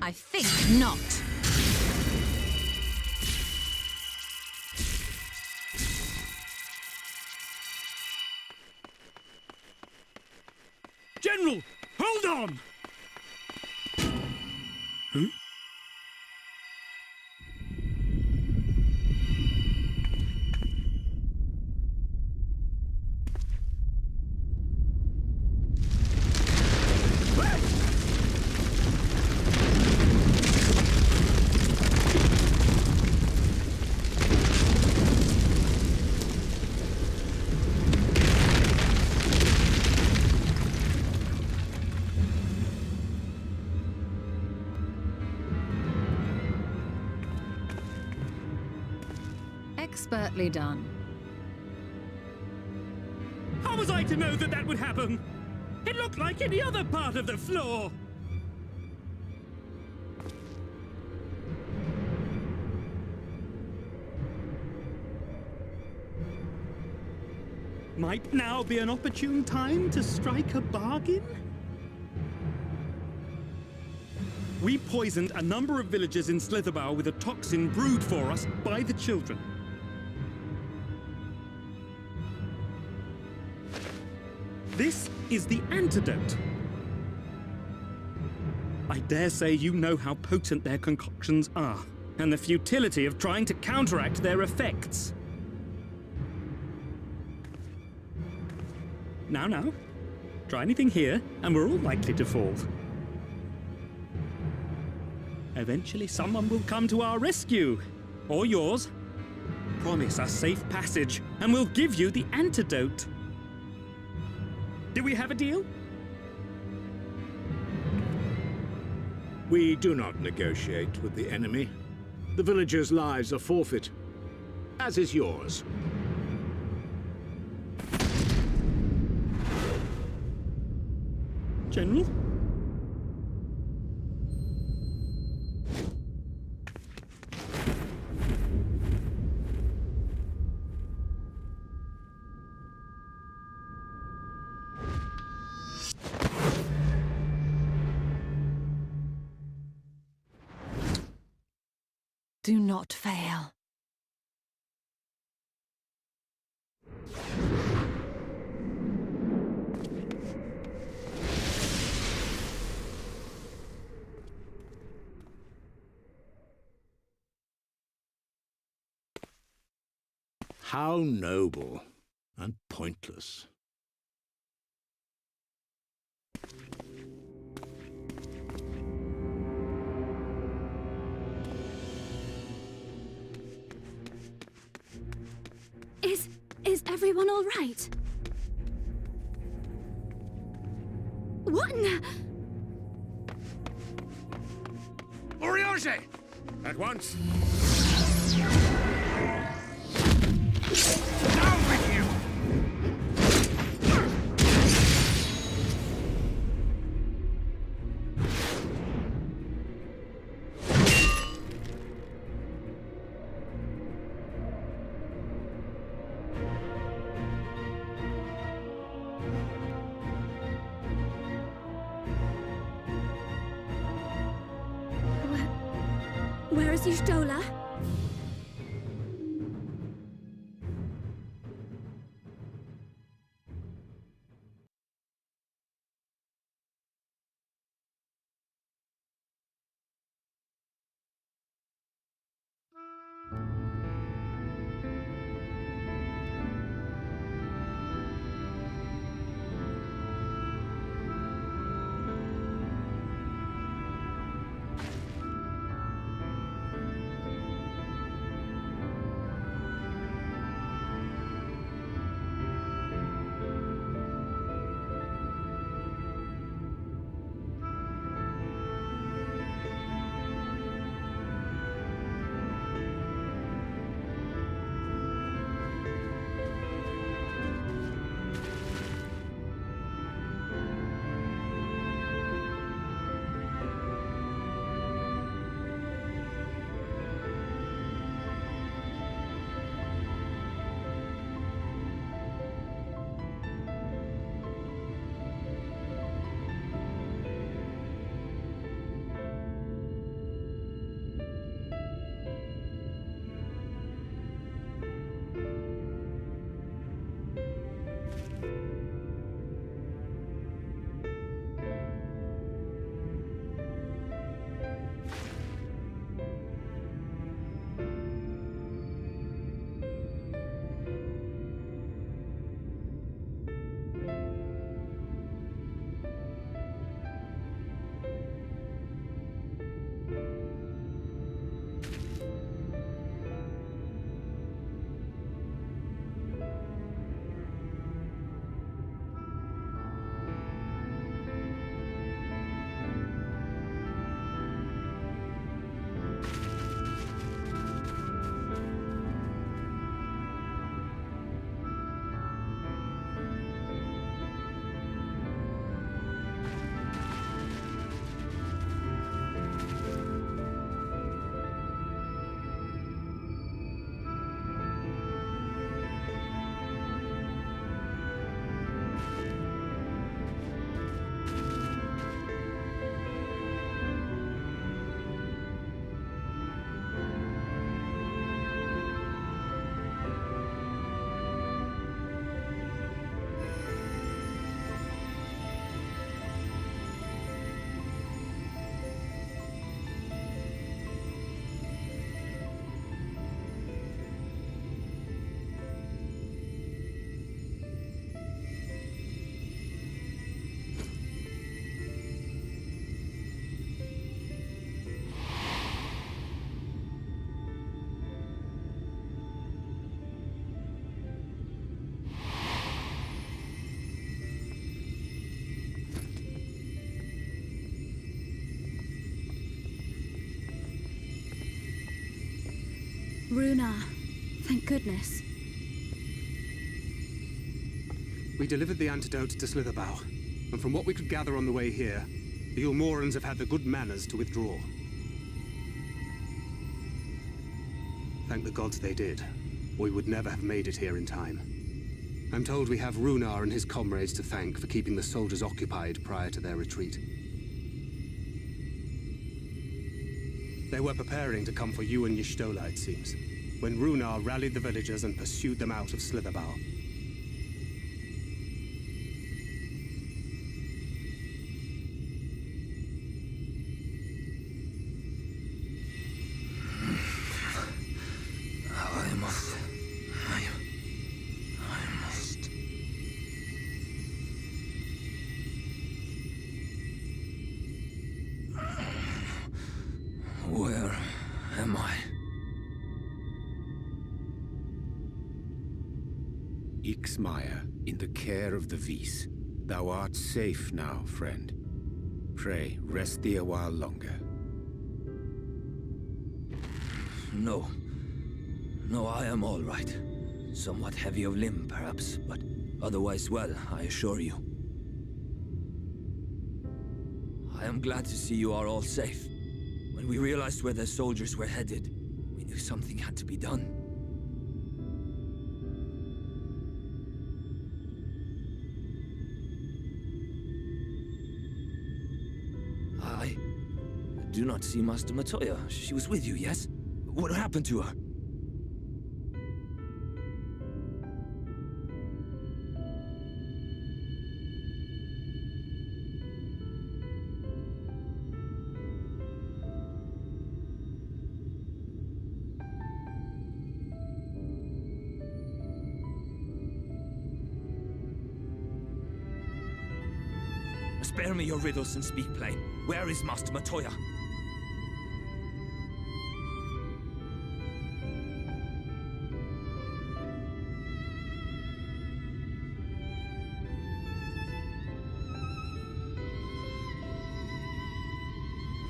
I think not. General, hold on! Huh? Expertly done. How was I to know that that would happen? It looked like any other part of the floor. Might now be an opportune time to strike a bargain? We poisoned a number of villagers in Slitherbough with a toxin brewed for us by the children. This is the antidote. I dare say you know how potent their concoctions are, and the futility of trying to counteract their effects. Now, try anything here, and we're all likely to fall. Eventually someone will come to our rescue, or yours. Promise us safe passage, and we'll give you the antidote. Do we have a deal? We do not negotiate with the enemy. The villagers' lives are forfeit, as is yours. General? Do not fail. How noble and pointless. Is everyone all right? What in the... Oriange! At once! Down with you! Where is Y'shtola? Runa, thank goodness. We delivered the antidote to Slitherbow, and from what we could gather on the way here, the Ulmorans have had the good manners to withdraw. Thank the gods they did, or we would never have made it here in time. I'm told we have Runar and his comrades to thank for keeping the soldiers occupied prior to their retreat. They were preparing to come for you and Y'shtola, it seems, when Runar rallied the villagers and pursued them out of Slitherbow. Ixmaya in the care of the Vis. Thou art safe now, friend. Pray, rest thee a while longer. No. No, I am all right. Somewhat heavy of limb, perhaps, but otherwise well, I assure you. I am glad to see you are all safe. When we realized where the soldiers were headed, we knew something had to be done. I do not see Master Matoya. She was with you, yes? What happened to her? Spare me your riddles and speak plain. Where is Master Matoya?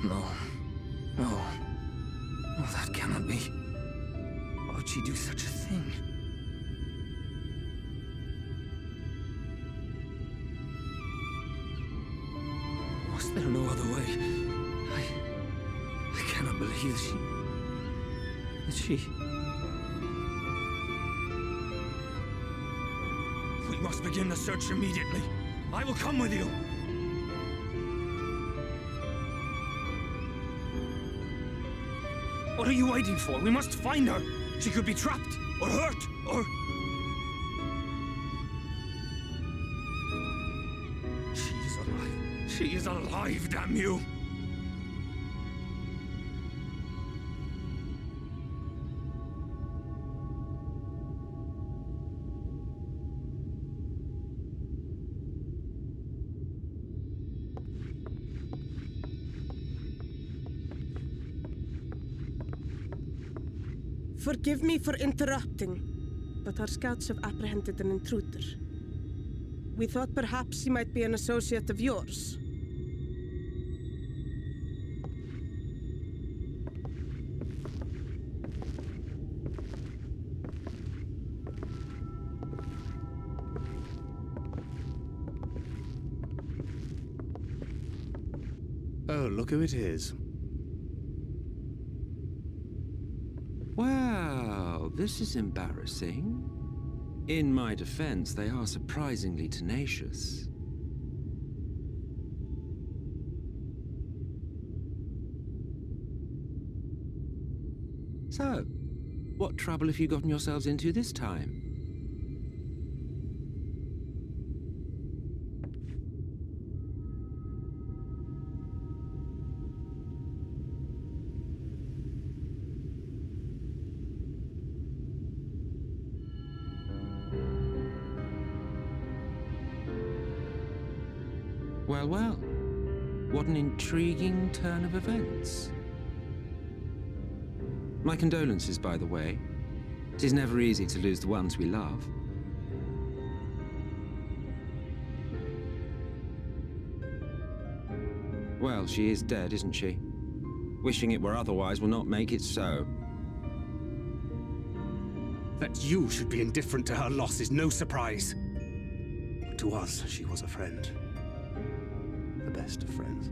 No. No. No, that cannot be. Why would she do such a thing? Was there no other way? I cannot believe that she... We must begin the search immediately. I will come with you. What are you waiting for? We must find her. She could be trapped, or hurt, or... She is alive. She is alive, damn you! Forgive me for interrupting, but our scouts have apprehended an intruder. We thought perhaps he might be an associate of yours. Oh, look who it is. Well, this is embarrassing. In my defense, they are surprisingly tenacious. So, what trouble have you gotten yourselves into this time? Well, well. What an intriguing turn of events. My condolences, by the way. It is never easy to lose the ones we love. Well, she is dead, isn't she? Wishing it were otherwise will not make it so. That you should be indifferent to her loss is no surprise. But to us, she was a friend. The best of friends.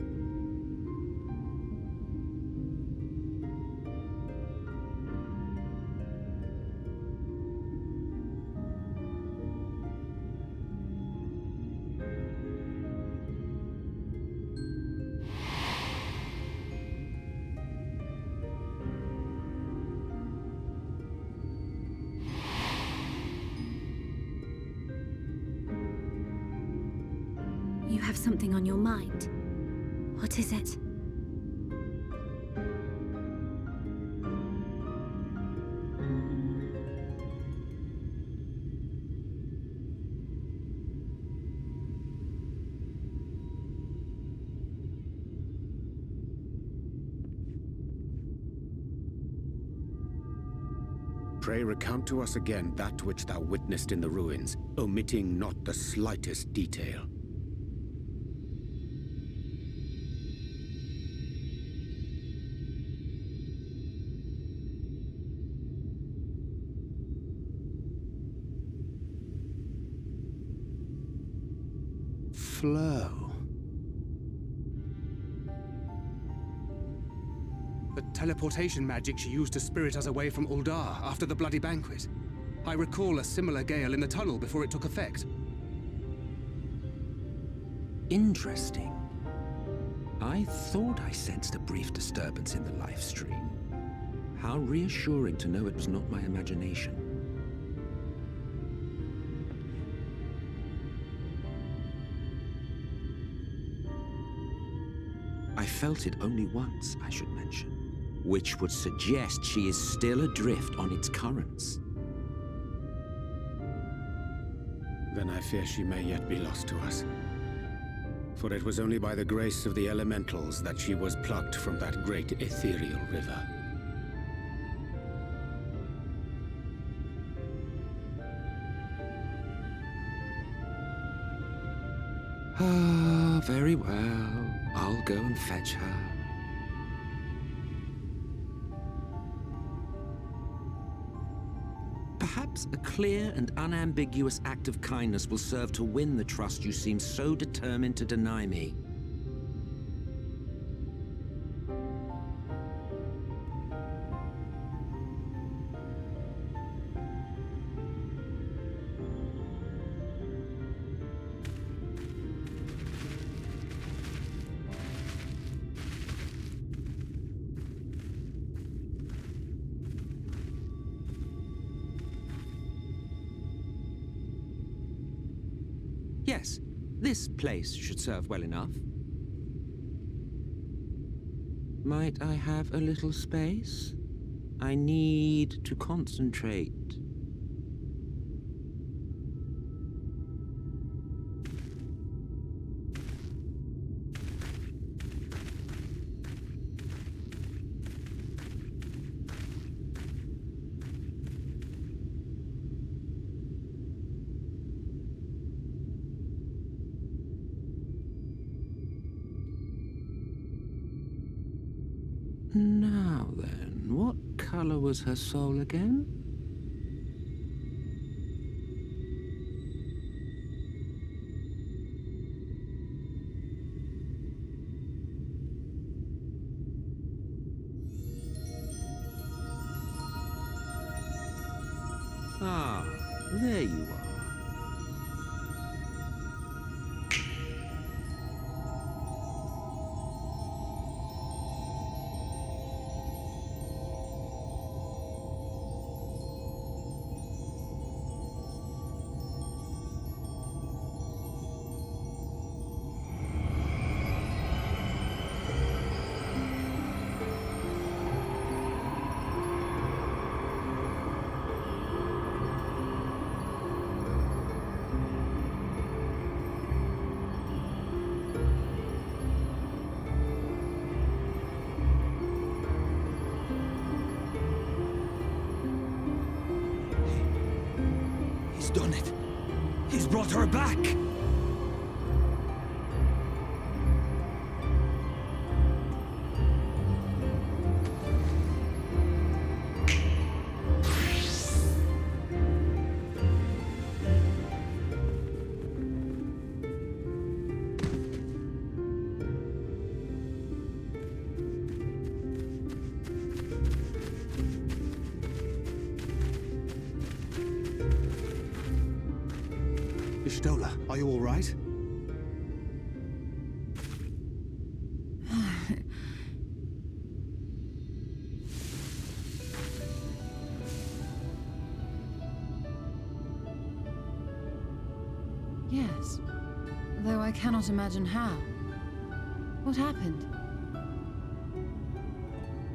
You have something on your mind. What is it? Pray recount to us again that which thou witnessed in the ruins, omitting not the slightest detail. Flow. The teleportation magic she used to spirit us away from Uldar after the bloody banquet. I recall a similar gale in the tunnel before it took effect. Interesting. I thought I sensed a brief disturbance in the live stream. How reassuring to know it was not my imagination. I felt it only once, I should mention, which would suggest she is still adrift on its currents. Then I fear she may yet be lost to us. For it was only by the grace of the elementals that she was plucked from that great ethereal river. Ah, very well. I'll go and fetch her. Perhaps a clear and unambiguous act of kindness will serve to win the trust you seem so determined to deny me. Yes, this place should serve well enough. Might I have a little space? I need to concentrate. Now then, what color was her soul again? Ah, there you are. He's done it. He's brought her back. Ishtola, are you all right? Yes, though I cannot imagine how. What happened?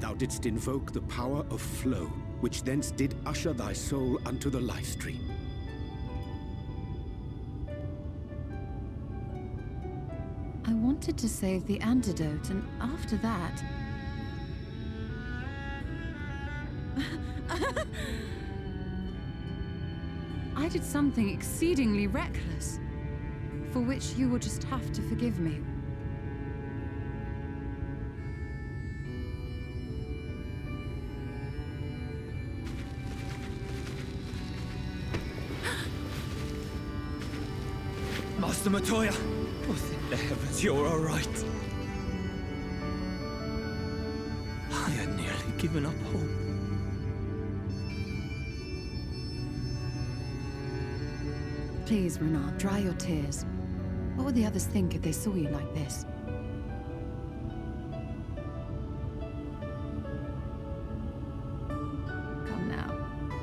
Thou didst invoke the power of flow, which thence did usher thy soul unto the life stream. I wanted to save the antidote, and after that... I did something exceedingly reckless, for which you will just have to forgive me. Master Matoya! Oh, thank the heavens you're all right. I had nearly given up hope. Please, Renard, dry your tears. What would the others think if they saw you like this? Come now.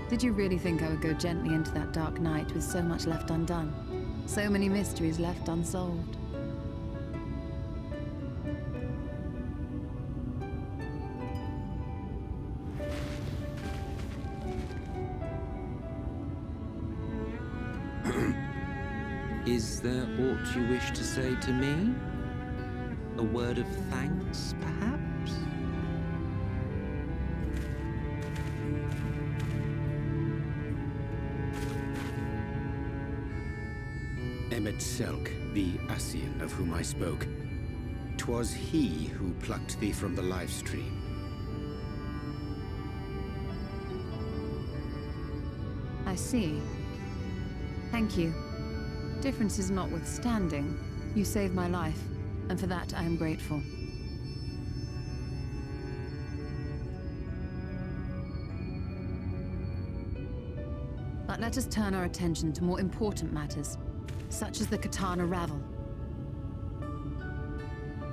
Did you really think I would go gently into that dark night with so much left undone? So many mysteries left unsolved? Is there aught you wish to say to me? A word of thanks, perhaps? Emet-Selch, the Ascian of whom I spoke. 'Twas he who plucked thee from the live stream. I see. Thank you. Differences notwithstanding, you saved my life, and for that I am grateful. But let us turn our attention to more important matters, such as the Katana Ravel.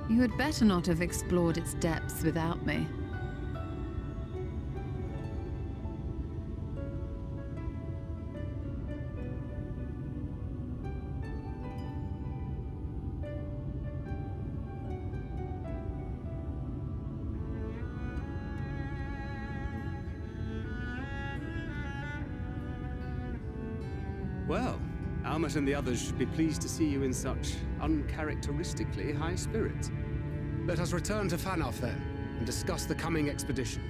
You had better not have explored its depths without me. Well, Almet and the others should be pleased to see you in such uncharacteristically high spirits. Let us return to Fanoff then, and discuss the coming expedition.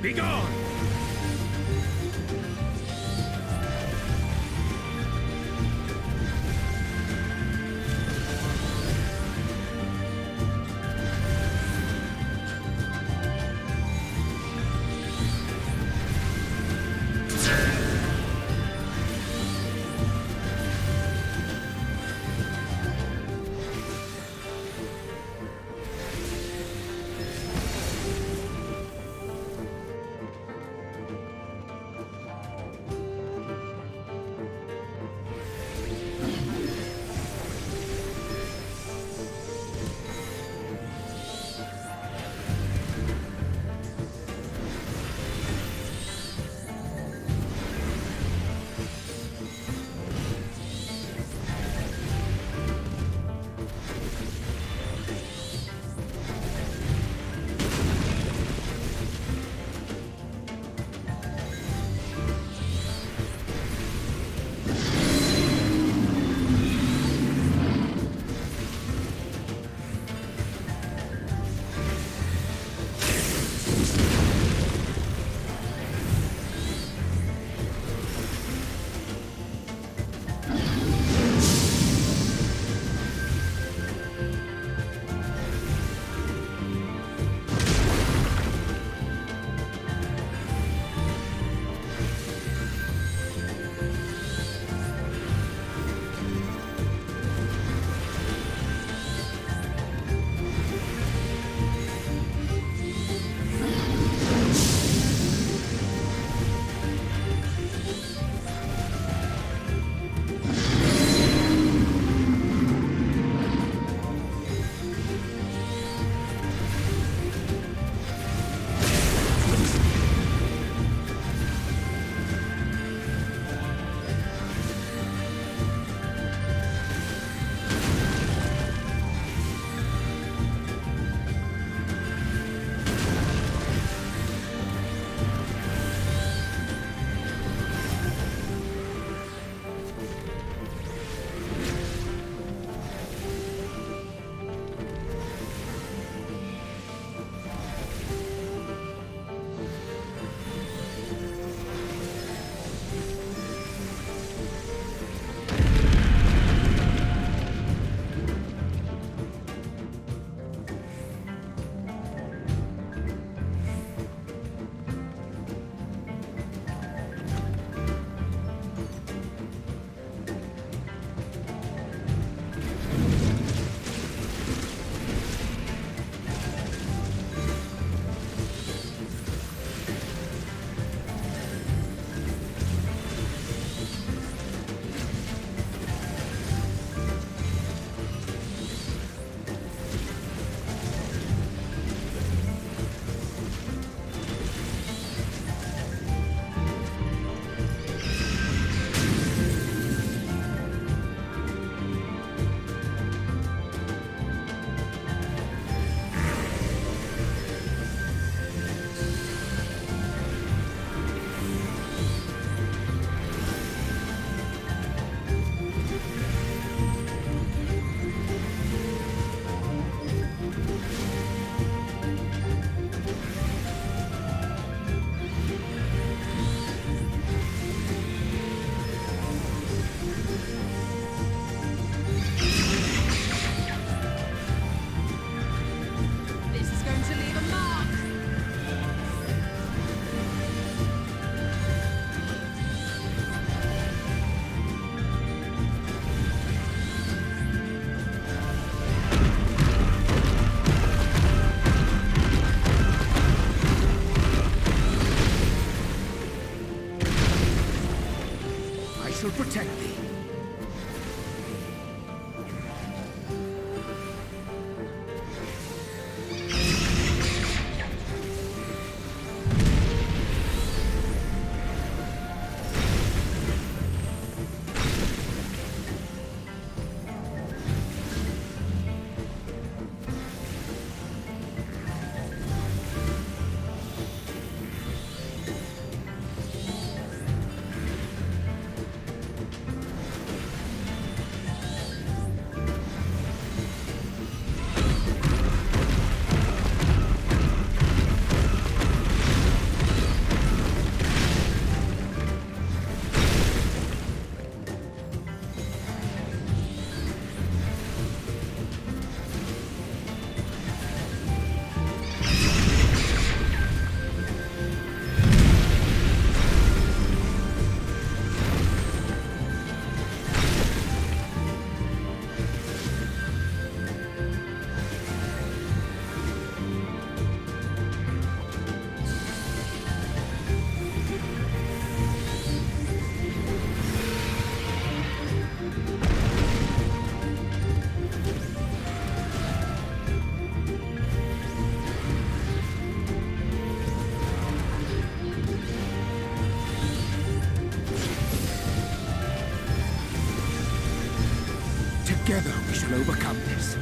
Be gone! stop this.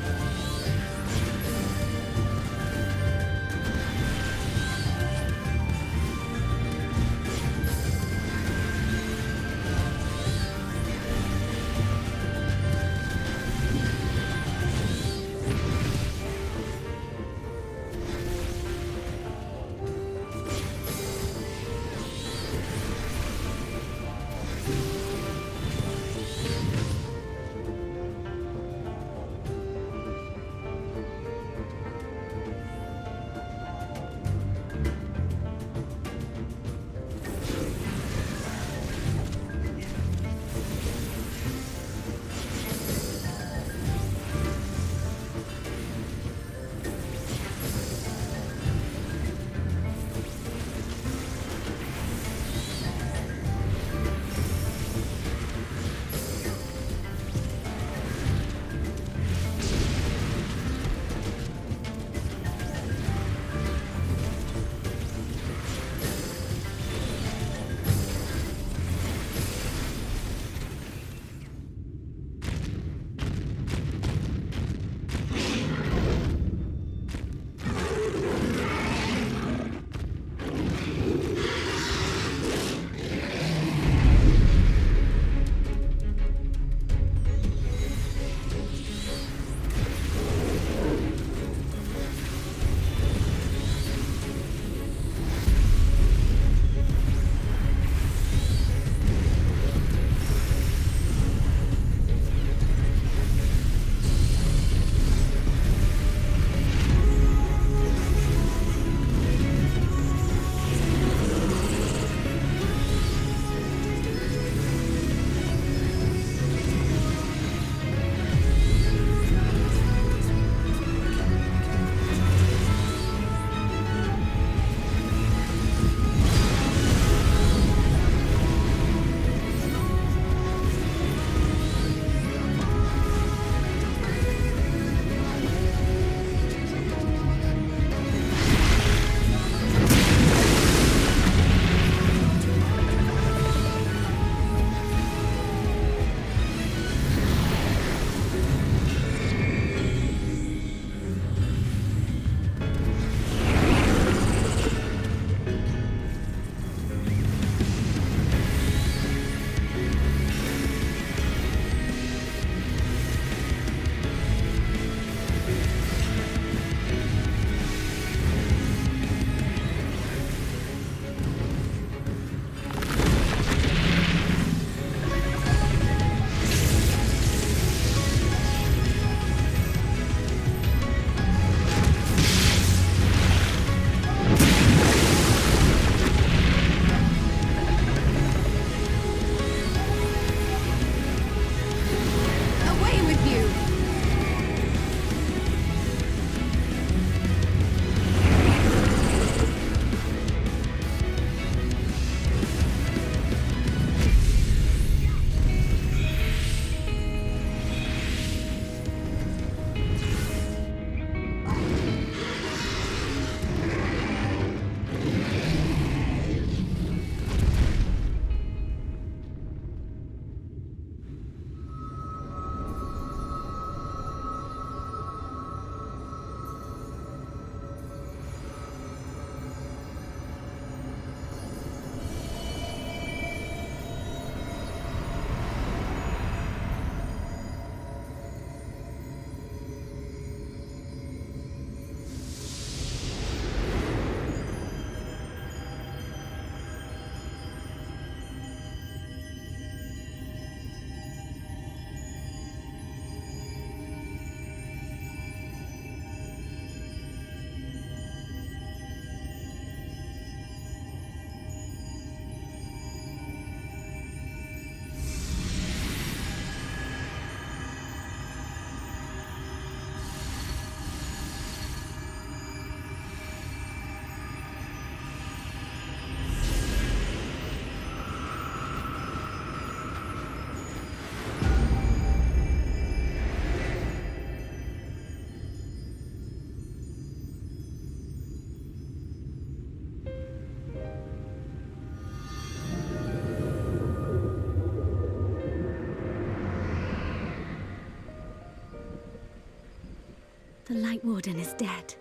The Light Warden is dead.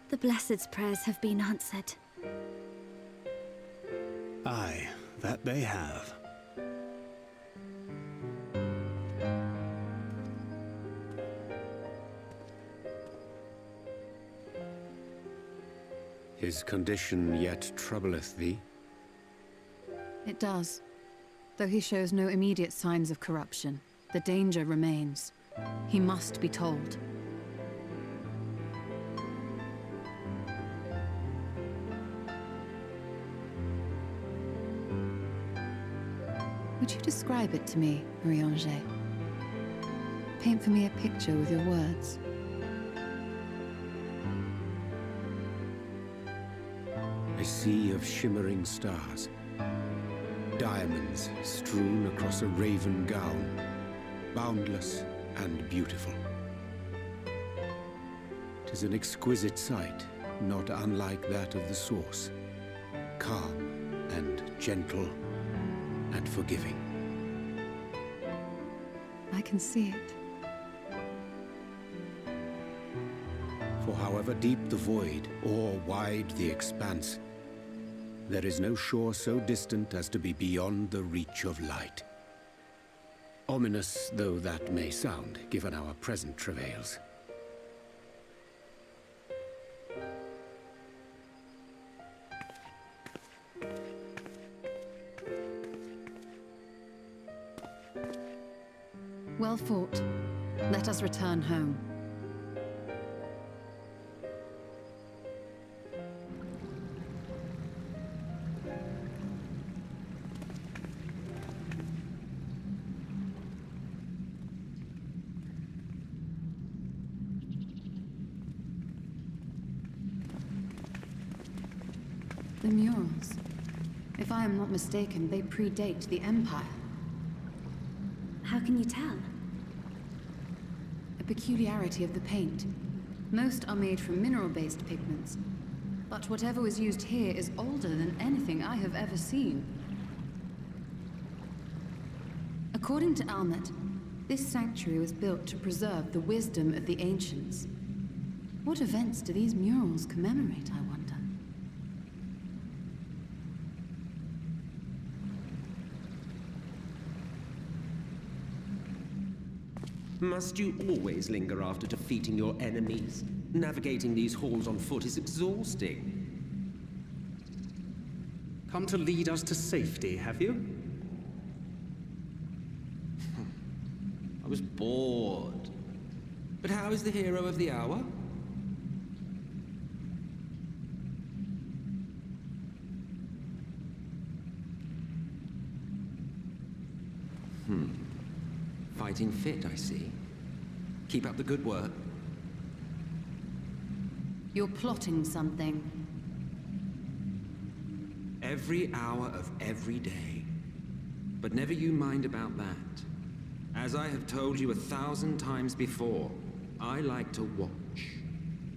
The Blessed's prayers have been answered. Aye, that they have. His condition yet troubleth thee? It does. Though he shows no immediate signs of corruption, the danger remains. He must be told. Would you describe it to me, Marie-Angé? Paint for me a picture with your words. A sea of shimmering stars. Diamonds strewn across a raven gown. Boundless and beautiful. 'Tis an exquisite sight, not unlike that of the source. Calm and gentle and forgiving. I can see it. For however deep the void, or wide the expanse, there is no shore so distant as to be beyond the reach of light. Ominous though that may sound, given our present travails. Well fought. Let us return home. The murals. If I am not mistaken, they predate the Empire. How can you tell? A peculiarity of the paint. Most are made from mineral-based pigments. But whatever was used here is older than anything I have ever seen. According to Almet, this sanctuary was built to preserve the wisdom of the ancients. What events do these murals commemorate, I wonder? Must you always linger after defeating your enemies? Navigating these halls on foot is exhausting. Come to lead us to safety, have you? I was bored. But how is the hero of the hour? Fighting fit, I see. Keep up the good work. You're plotting something. Every hour of every day. But never you mind about that. As I have told you 1,000 times before, I like to watch.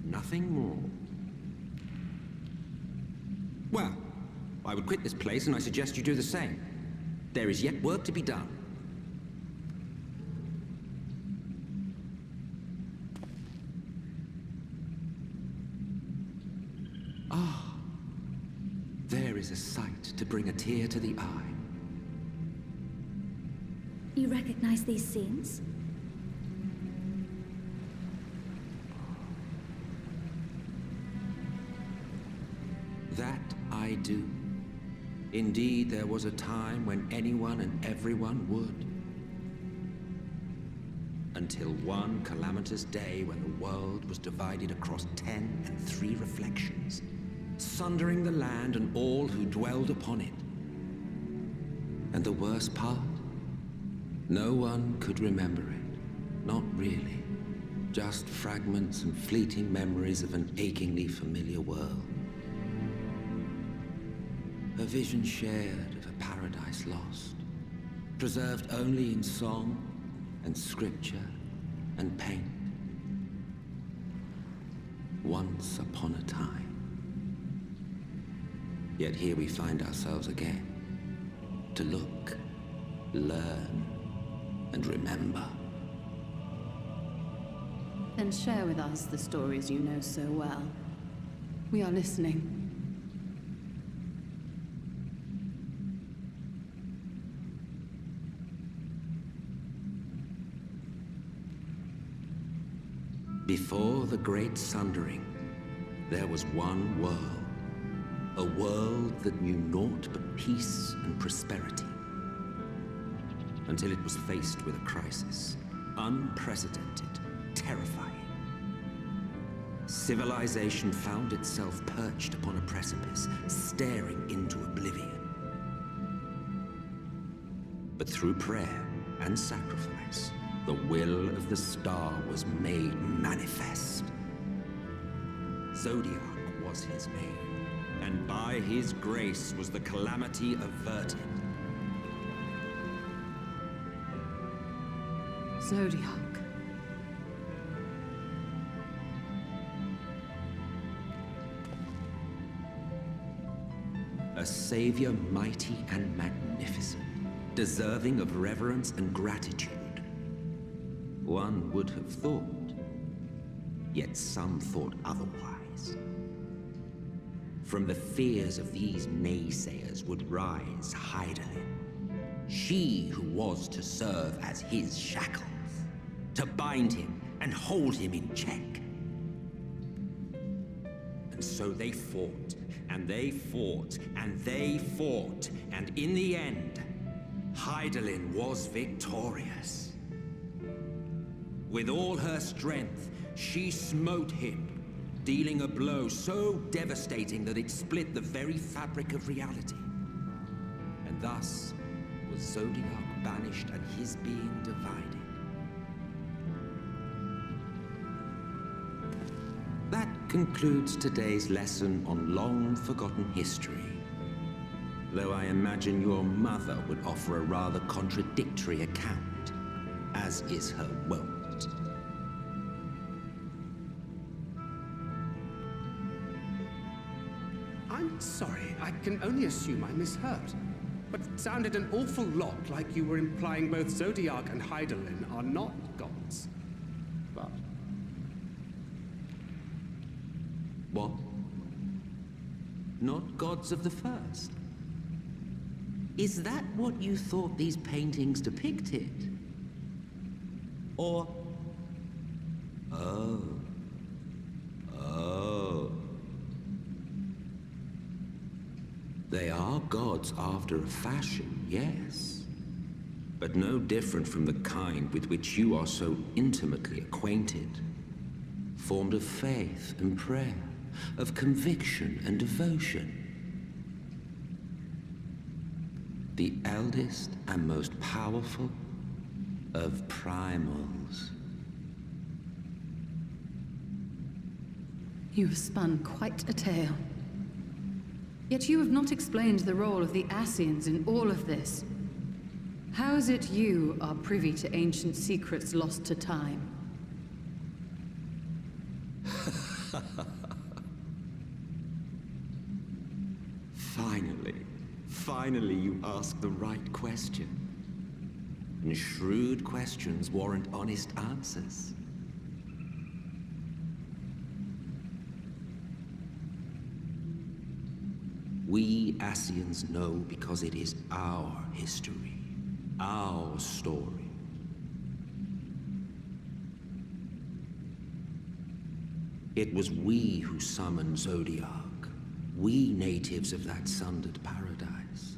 Nothing more. Well, I would quit this place and I suggest you do the same. There is yet work to be done. There is a sight to bring a tear to the eye. You recognize these scenes? That I do. Indeed, there was a time when anyone and everyone would. Until one calamitous day when the world was divided across 10 and 3 reflections, sundering the land and all who dwelled upon it. And the worst part? No one could remember it. Not really. Just fragments and fleeting memories of an achingly familiar world. A vision shared of a paradise lost, preserved only in song and scripture and paint. Once upon a time. Yet here we find ourselves again, to look, learn, and remember. Then share with us the stories you know so well. We are listening. Before the Great Sundering, there was one world. A world that knew naught but peace and prosperity. Until it was faced with a crisis. Unprecedented, terrifying. Civilization found itself perched upon a precipice, staring into oblivion. But through prayer and sacrifice, the will of the star was made manifest. Zodiac was his name, and by his grace was the calamity averted. Zodiac. A savior mighty and magnificent, deserving of reverence and gratitude. One would have thought, yet some thought otherwise. From the fears of these naysayers would rise Hydaelyn, she who was to serve as his shackles, to bind him and hold him in check. And so they fought, and they fought, and they fought, and in the end, Hydaelyn was victorious. With all her strength, she smote him, dealing a blow so devastating that it split the very fabric of reality. And thus was Zodiac banished and his being divided. That concludes today's lesson on long-forgotten history. Though I imagine your mother would offer a rather contradictory account, as is her wont. I'm sorry, I can only assume I misheard. But it sounded an awful lot like you were implying both Zodiac and Hydaelyn are not gods. But... What? Not gods of the first? Is that what you thought these paintings depicted? Or... Oh. They are gods after a fashion, yes. But no different from the kind with which you are so intimately acquainted. Formed of faith and prayer, of conviction and devotion. The eldest and most powerful of primals. You have spun quite a tale. Yet you have not explained the role of the Ascians in all of this. How is it you are privy to ancient secrets lost to time? Finally you ask the right question. And shrewd questions warrant honest answers. We Ascians know because it is our history, our story. It was we who summoned Zodiac, we natives of that sundered paradise.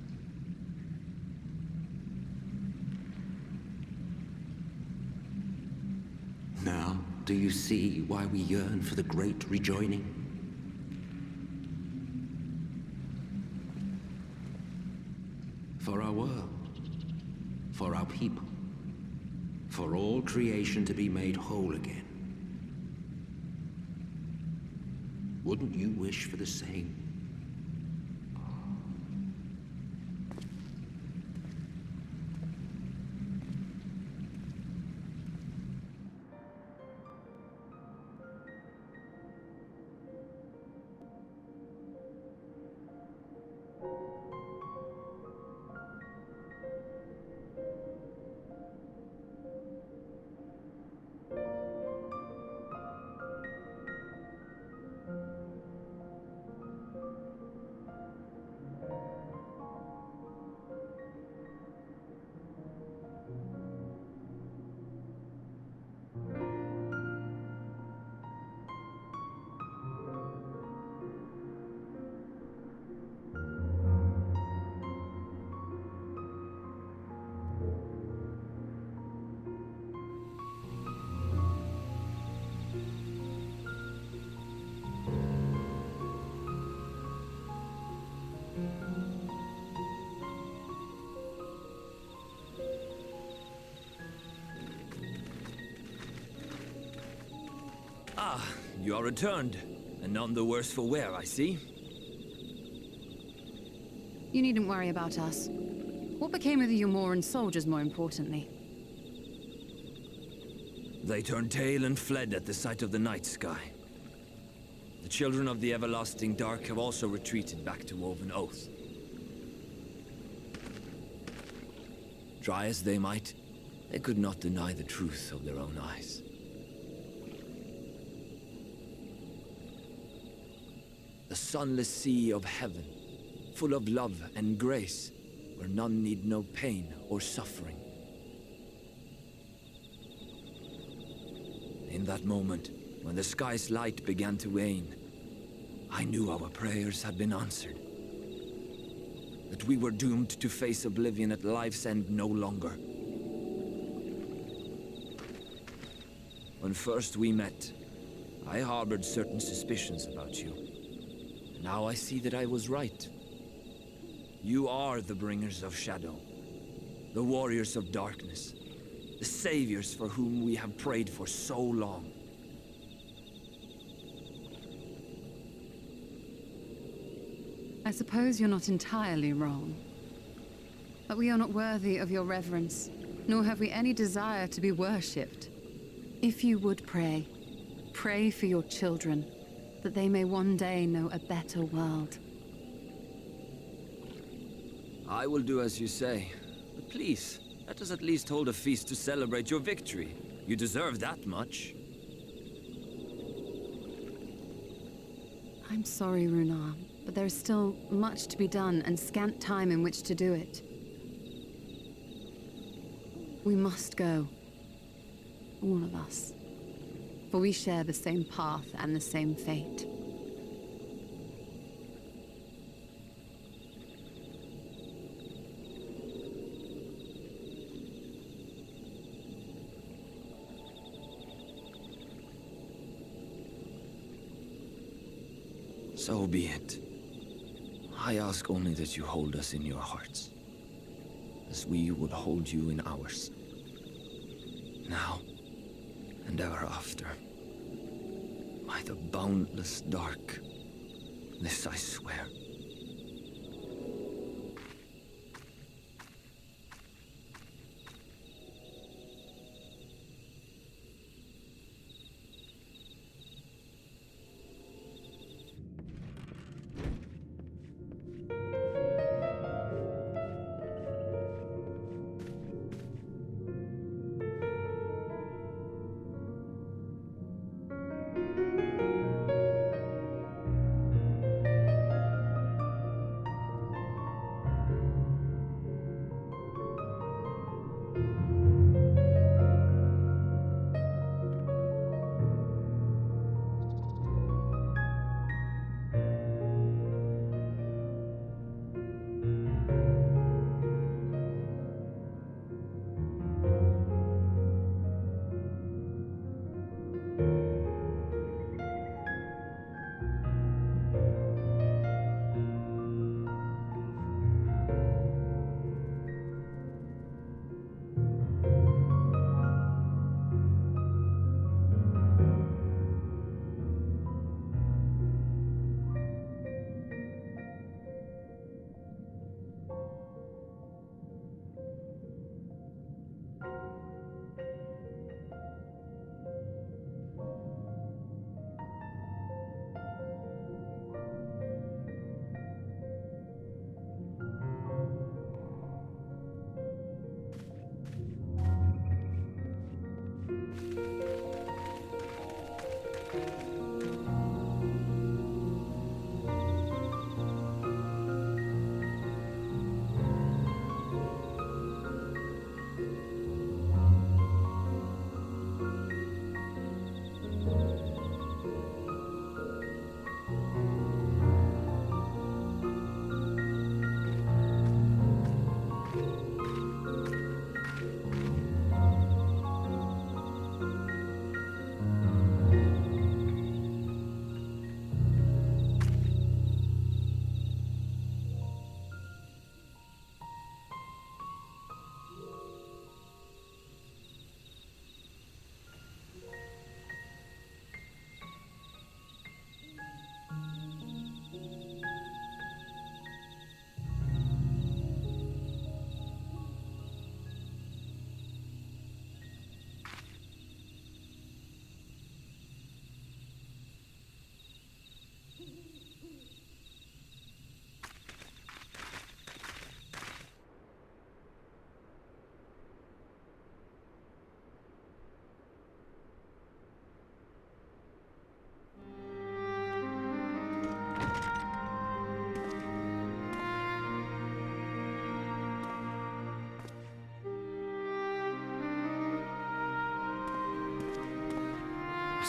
Now, do you see why we yearn for the great rejoining? For our world, for our people, for all creation to be made whole again. Wouldn't you wish for the same? Ah, you are returned, and none the worse for wear, I see. You needn't worry about us. What became of the Umoran soldiers, more importantly? They turned tail and fled at the sight of the night sky. The children of the everlasting dark have also retreated back to Woven Oath. Try as they might, they could not deny the truth of their own eyes. The sunless sea of heaven, full of love and grace, where none need know pain or suffering. In that moment, when the sky's light began to wane, I knew our prayers had been answered. That we were doomed to face oblivion at life's end no longer. When first we met, I harbored certain suspicions about you. Now I see that I was right. You are the bringers of shadow, the warriors of darkness, the saviors for whom we have prayed for so long. I suppose you're not entirely wrong. But we are not worthy of your reverence, nor have we any desire to be worshipped. If you would pray, pray for your children, that they may one day know a better world. I will do as you say, but please, let us at least hold a feast to celebrate your victory. You deserve that much. I'm sorry, Runar, but there is still much to be done and scant time in which to do it. We must go. All of us. For we share the same path and the same fate. So be it. I ask only that you hold us in your hearts, as we would hold you in ours. Now, and ever after. By the boundless dark, this I swear.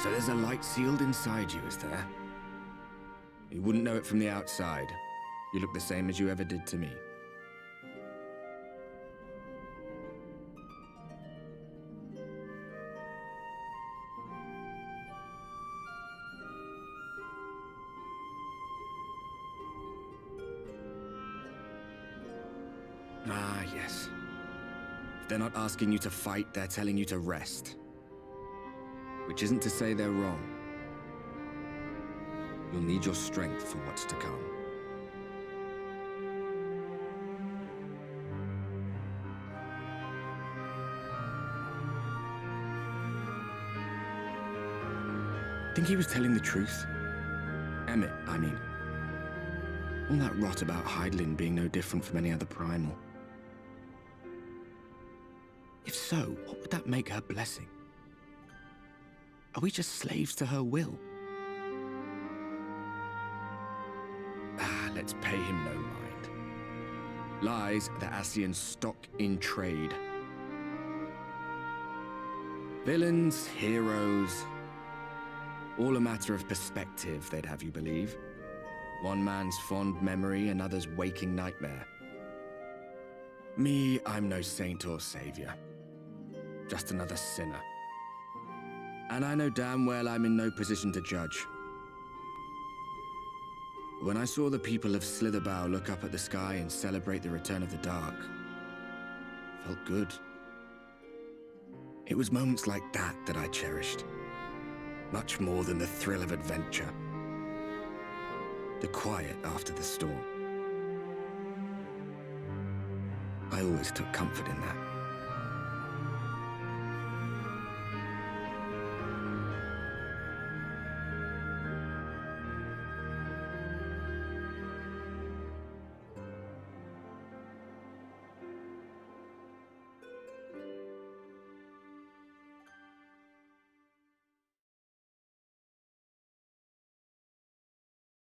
So there's a light sealed inside you, is there? You wouldn't know it from the outside. You look the same as you ever did to me. Ah, yes. If they're not asking you to fight, they're telling you to rest. Which isn't to say they're wrong. You'll need your strength for what's to come. Think he was telling the truth? Emmett, I mean. All that rot about Hydaelyn being no different from any other primal. If so, what would that make her blessing? Are we just slaves to her will? Let's pay him no mind. Lies the Ascian stock in trade. Villains, heroes, all a matter of perspective, they'd have you believe. One man's fond memory, another's waking nightmare. Me, I'm no saint or savior. Just another sinner. And I know damn well I'm in no position to judge. When I saw the people of Slitherbow look up at the sky and celebrate the return of the dark, it felt good. It was moments like that that I cherished. Much more than the thrill of adventure. The quiet after the storm. I always took comfort in that.